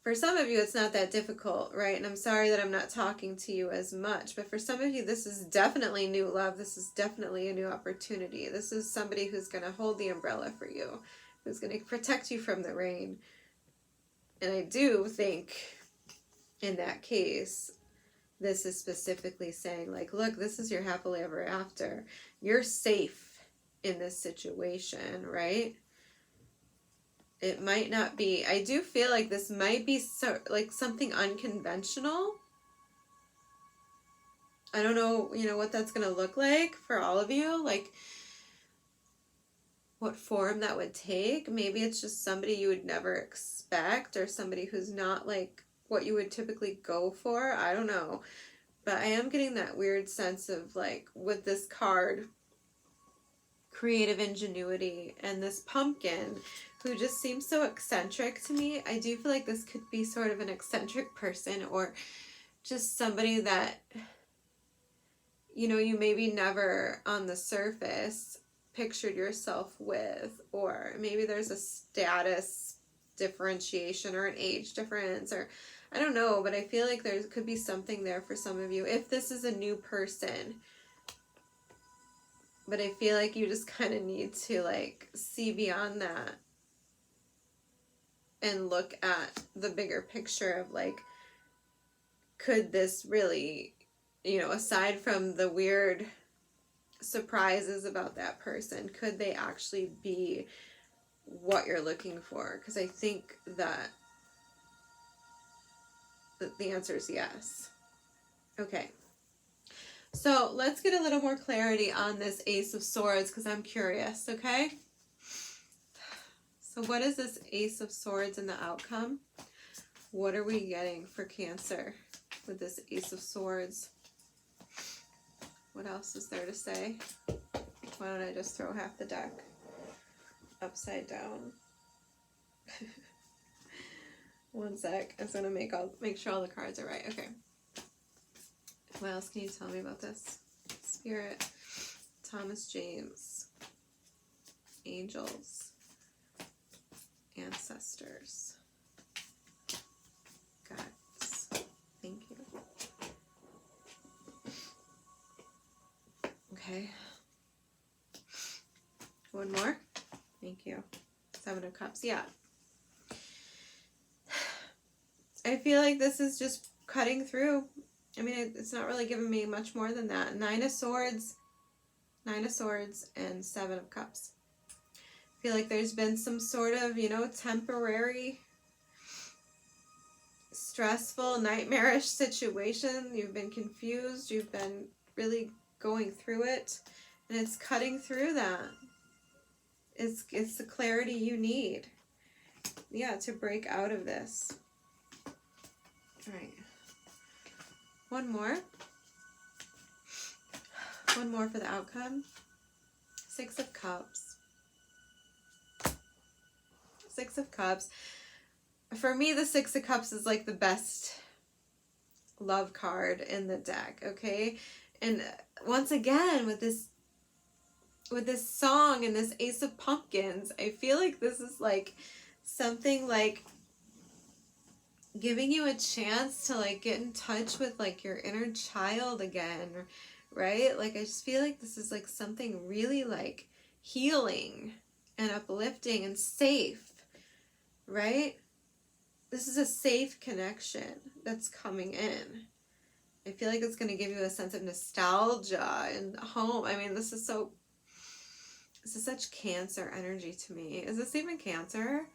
for some of you, it's not that difficult, right? And I'm sorry that I'm not talking to you as much. But for some of you, this is definitely new love. This is definitely a new opportunity. This is somebody who's going to hold the umbrella for you, who's going to protect you from the rain. And I do think in that case, this is specifically saying, like, look, this is your happily ever after. You're safe in this situation, right? It might not be. I do feel like this might be like something unconventional. I don't know, you know, what that's going to look like for all of you. Like, what form that would take. Maybe it's just somebody you would never expect, or somebody who's not like what you would typically go for. I don't know. But I am getting that weird sense of, like, with this card, creative ingenuity, and this pumpkin who just seems so eccentric to me. I do feel like this could be sort of an eccentric person, or just somebody that, you know, you maybe never on the surface pictured yourself with, or maybe there's a status differentiation or an age difference, or I don't know, but I feel like there could be something there for some of you if this is a new person. But I feel like you just kind of need to, like, see beyond that and look at the bigger picture of, like, could this really, you know, aside from the weird surprises about that person, could they actually be what you're looking for? Because I think that the answer is yes. Okay. So let's get a little more clarity on this Ace of Swords, because I'm curious, okay? So what is this Ace of Swords in the outcome? What are we getting for Cancer with this Ace of Swords? What else is there to say? Why don't I just throw half the deck upside down? One sec. I'm going to make sure all the cards are right. Okay. What else can you tell me about this? Spirit, Thomas James, angels, ancestors, guides. Okay. One more. Thank you. 7 of Cups. Yeah. I feel like this is just cutting through. I mean, it's not really giving me much more than that. 9 of Swords, and 7 of Cups. I feel like there's been some sort of, you know, temporary, stressful, nightmarish situation. You've been confused. You've been really going through it. And it's cutting through that. It's the clarity you need. Yeah, to break out of this. All right. One more. One more for the outcome. 6 of Cups. 6 of Cups. For me, the 6 of Cups is like the best love card in the deck, okay? And once again, with this song and this Ace of Pumpkins, I feel like this is like something like giving you a chance to like get in touch with like your inner child again, right? Like I just feel like this is like something really like healing and uplifting and safe, right? This is a safe connection that's coming in. I feel like it's going to give you a sense of nostalgia and home. I mean, this is such Cancer energy to me. Is this even Cancer?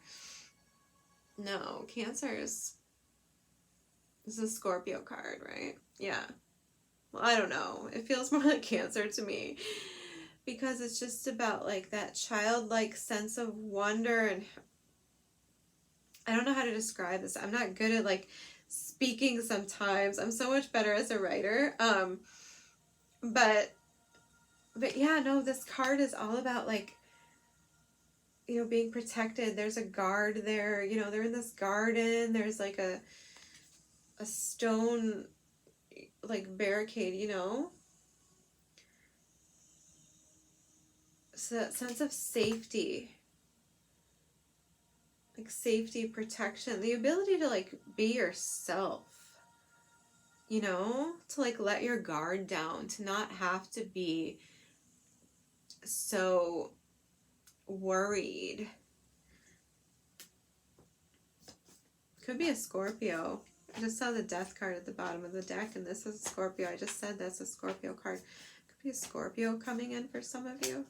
No, Cancer is... This is a Scorpio card, right? Yeah. Well, I don't know. It feels more like Cancer to me. Because it's just about like that childlike sense of wonder, and I don't know how to describe this. I'm not good at like speaking sometimes. I'm so much better as a writer. But yeah, no, this card is all about like, you know, being protected. There's a guard there, you know, they're in this garden. There's like a stone like barricade, you know. So that sense of safety. Like safety, protection, the ability to like be yourself, you know, to like let your guard down, to not have to be so worried. Could be a Scorpio. I just saw the Death card at the bottom of the deck, and this is a Scorpio. I just said that's a Scorpio card. Could be a Scorpio coming in for some of you.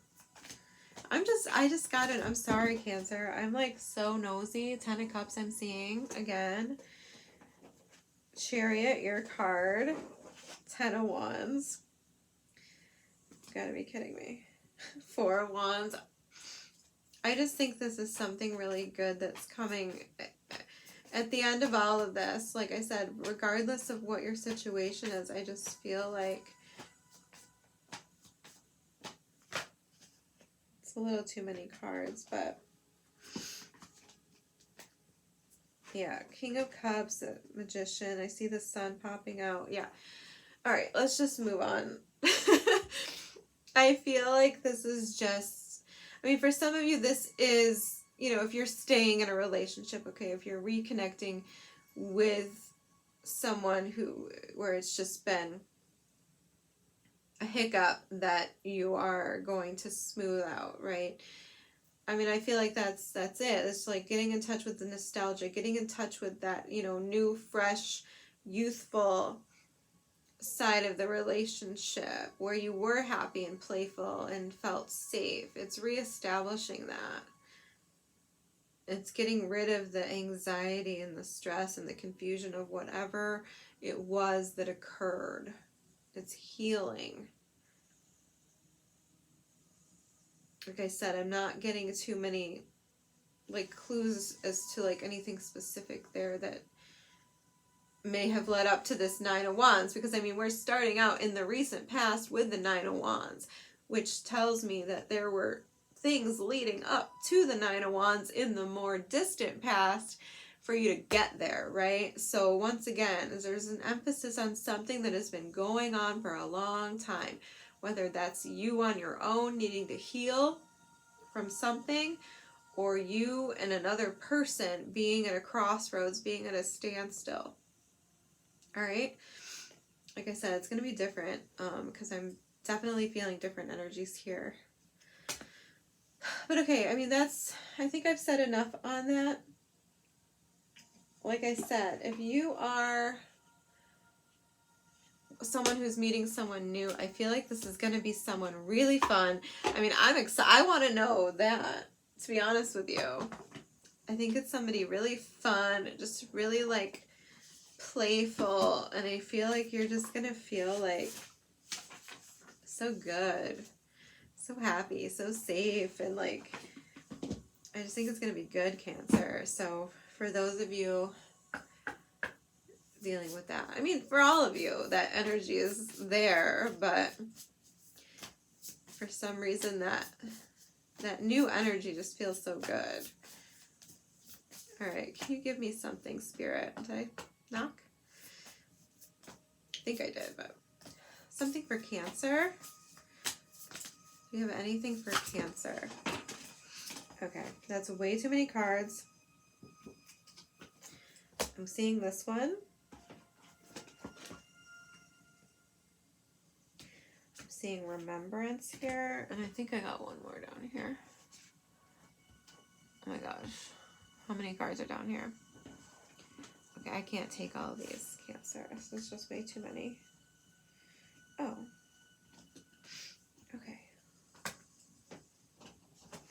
I just got it. I'm sorry, Cancer. I'm like so nosy. 10 of Cups I'm seeing again. Chariot, your card. 10 of Wands. You gotta be kidding me. 4 of Wands. I just think this is something really good that's coming at the end of all of this. Like I said, regardless of what your situation is, I just feel like it's a little too many cards, but yeah, King of Cups, Magician. I see the sun popping out. Yeah. All right, let's just move on. I feel like this is just, I mean, for some of you, this is, you know, if you're staying in a relationship, okay, if you're reconnecting with someone where it's just been a hiccup that you are going to smooth out, right? I mean, I feel like that's it. It's like getting in touch with the nostalgia, getting in touch with that, you know, new, fresh, youthful side of the relationship where you were happy and playful and felt safe. It's reestablishing that. It's getting rid of the anxiety and the stress and the confusion of whatever it was that occurred. It's healing. Like I said, I'm not getting too many like clues as to like anything specific there that may have led up to this 9 of Wands, because I mean we're starting out in the recent past with the 9 of Wands, which tells me that there were things leading up to the 9 of Wands in the more distant past for you to get there, right? So once again, there's an emphasis on something that has been going on for a long time, whether that's you on your own needing to heal from something, or you and another person being at a crossroads, being at a standstill. All right, like I said, it's going to be different because I'm Definitely feeling different energies here. But okay, I mean, I think I've said enough on that. Like I said, if you are someone who's meeting someone new, I feel like this is going to be someone really fun. I mean, I'm excited. I want to know that, to be honest with you. I think it's somebody really fun, just really like playful, and I feel like you're just going to feel like so good, so happy, so safe, and like, I just think it's going to be good, Cancer. So for those of you dealing with that, I mean, for all of you, that energy is there, but for some reason that new energy just feels so good. All right, can you give me something, Spirit? Did I knock? I think I did, but something for Cancer. Do you have anything for Cancer? Okay, that's way too many cards. I'm seeing this one. I'm seeing remembrance here, and I think I got one more down here. Oh my gosh. How many cards are down here? Okay, I can't take all of these, Cancer. This is just way too many. Oh. Okay.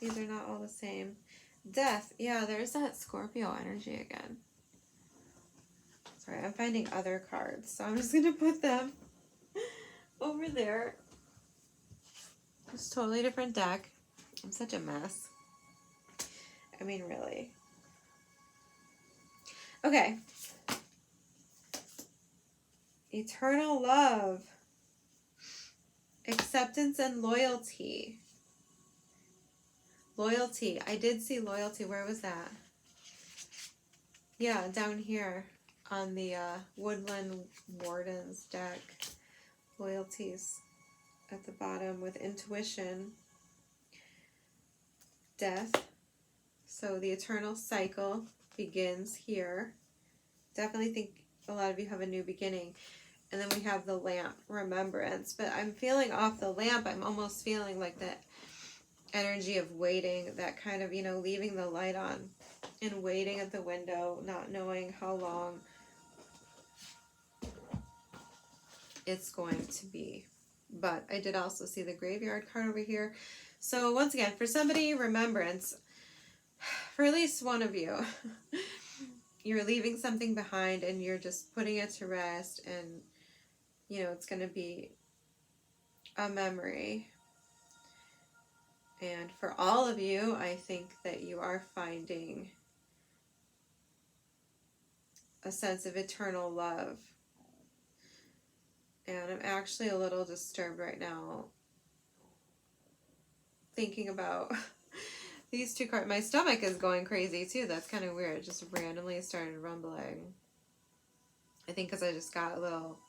These are not all the same. Death. Yeah, there's that Scorpio energy again. Sorry, I'm finding other cards, so I'm just going to put them over there. It's a totally different deck. I'm such a mess. I mean, really. Okay. Eternal love. Acceptance and loyalty. Loyalty. I did see loyalty. Where was that? Yeah, down here on the Woodland Wardens deck. Loyalties at the bottom with intuition. Death. So the eternal cycle begins here. Definitely think a lot of you have a new beginning. And then we have the lamp, remembrance. But I'm feeling off the lamp, I'm almost feeling like that energy of waiting, that kind of, you know, leaving the light on and waiting at the window, not knowing how long it's going to be. But I did also see the graveyard card over here. So once again, for somebody, remembrance, for at least one of you, you're leaving something behind and you're just putting it to rest, and you know, it's going to be a memory. And for all of you, I think that you are finding a sense of eternal love. And I'm actually a little disturbed right now thinking about these two cards. My stomach is going crazy too. That's kind of weird. It just randomly started rumbling. I think because I just got a little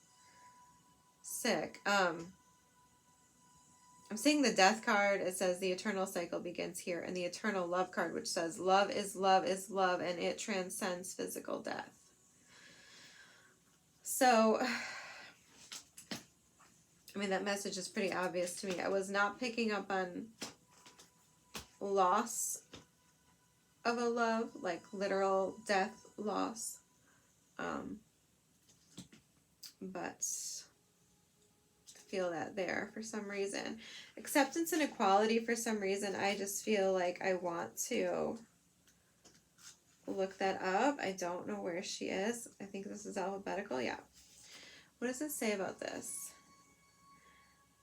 sick. I'm seeing the death card. It says the eternal cycle begins here. And the eternal love card, which says love is love is love, and it transcends physical death. So, I mean, that message is pretty obvious to me. I was not picking up on loss of a love, like literal death loss. But I feel that there for some reason. Acceptance and equality, for some reason, I just feel like I want to look that up. I don't know where she is. I think this is alphabetical. Yeah. What does it say about this?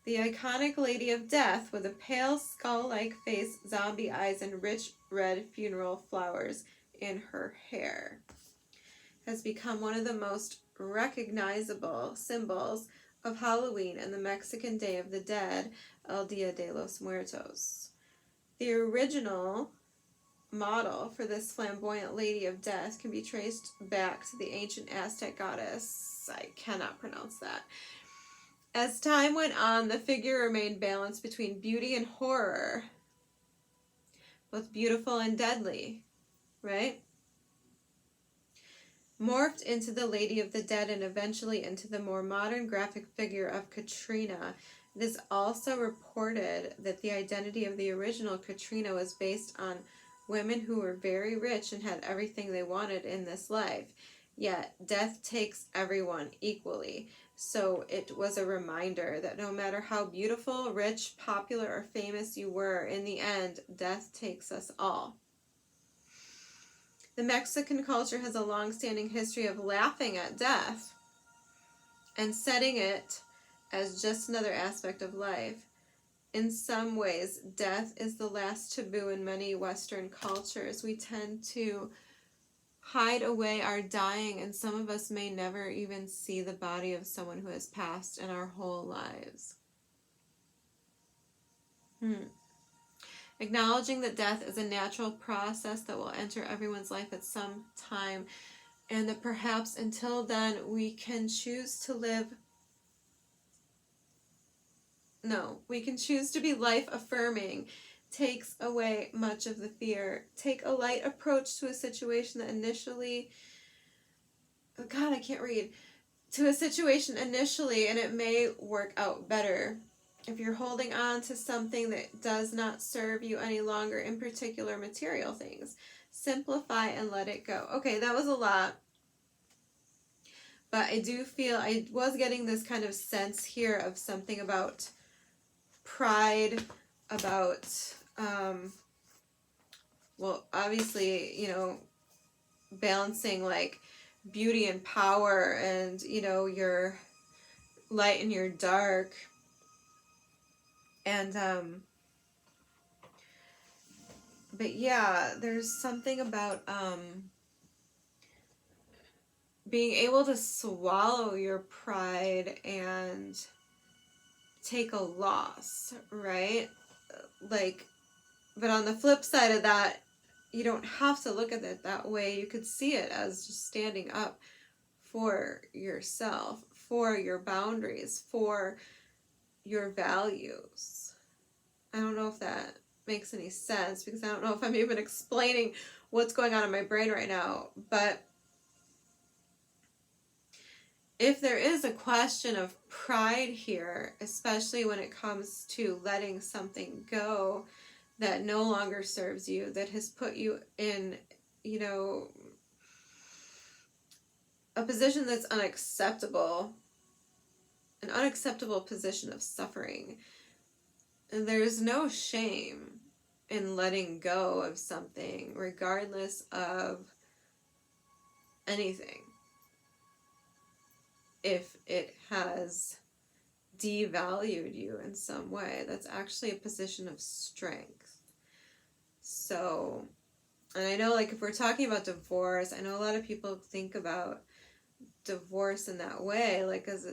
The iconic Lady of Death, with a pale skull-like face, zombie eyes, and rich red funeral flowers in her hair, has become one of the most recognizable symbols of Halloween and the Mexican Day of the Dead, El Dia de los Muertos. The original model for this flamboyant Lady of Death can be traced back to the ancient Aztec goddess, I cannot pronounce that. As time went on, the figure remained balanced between beauty and horror, both beautiful and deadly, right? Morphed into the Lady of the Dead and eventually into the more modern graphic figure of Katrina, It is also reported that the identity of the original Katrina was based on women who were very rich and had everything they wanted in this life. Yet, death takes everyone equally. So it was a reminder that no matter how beautiful, rich, popular, or famous you were, in the end, death takes us all. The Mexican culture has a long-standing history of laughing at death and setting it as just another aspect of life. In some ways, death is the last taboo in many Western cultures. We tend to hide away our dying, and some of us may never even see the body of someone who has passed in our whole lives. Acknowledging that death is a natural process that will enter everyone's life at some time, and that perhaps until then we can choose to live. No, we can choose to be life-affirming. Takes away much of the fear. Take a light approach to a situation that initially, oh God, I can't read, to a situation initially, and it may work out better. If you're holding on to something that does not serve you any longer, in particular material things, simplify and let it go. Okay, that was a lot, but I do feel I was getting this kind of sense here of something about pride, about well, obviously, you know, balancing like beauty and power, and, you know, your light and your dark, and but yeah, there's something about being able to swallow your pride and take a loss, right? Like, but on the flip side of that, you don't have to look at it that way. You could see it as just standing up for yourself, for your boundaries, for your values. I don't know if that makes any sense, because I don't know if I'm even explaining what's going on in my brain right now. But if there is a question of pride here, especially when it comes to letting something go that no longer serves you, that has put you in, you know, a position that's unacceptable, an unacceptable position of suffering, and there's no shame in letting go of something, regardless of anything, if it has devalued you in some way. That's actually a position of strength. So, and I know, like, if we're talking about divorce, I know a lot of people think about divorce in that way, like as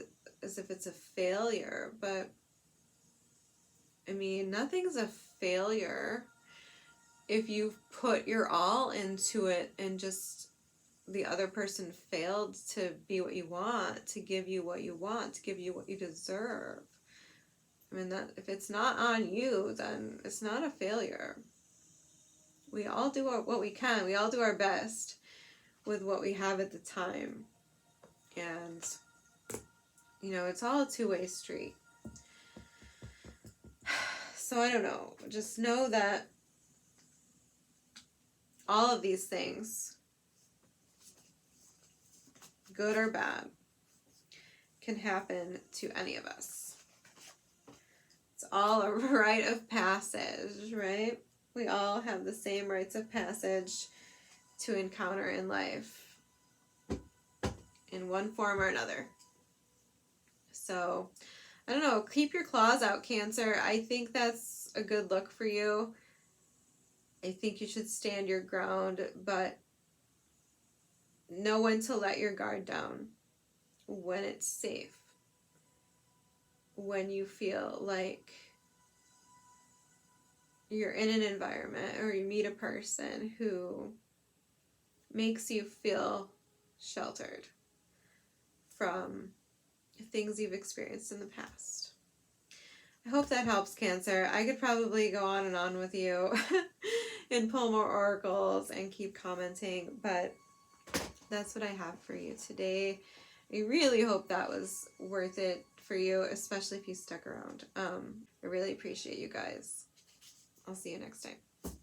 if it's a failure, but I mean, nothing's a failure if you've put your all into it and just the other person failed to be what you want, to give you what you want, to give you what you deserve. I mean, that if it's not on you, then it's not a failure. We all do what we can. We all do our best with what we have at the time. And, you know, it's all a two-way street. So I don't know. Just know that all of these things, good or bad, can happen to any of us. It's all a rite of passage, right? We all have the same rites of passage to encounter in life in one form or another. So, I don't know, keep your claws out, Cancer. I think that's a good look for you. I think you should stand your ground, but know when to let your guard down, when it's safe, when you feel like you're in an environment or you meet a person who makes you feel sheltered from things you've experienced in the past. I hope that helps, Cancer. I could probably go on and on with you and pull more oracles and keep commenting, but that's what I have for you today. I really hope that was worth it for you, especially if you stuck around. I really appreciate you guys. I'll see you next time.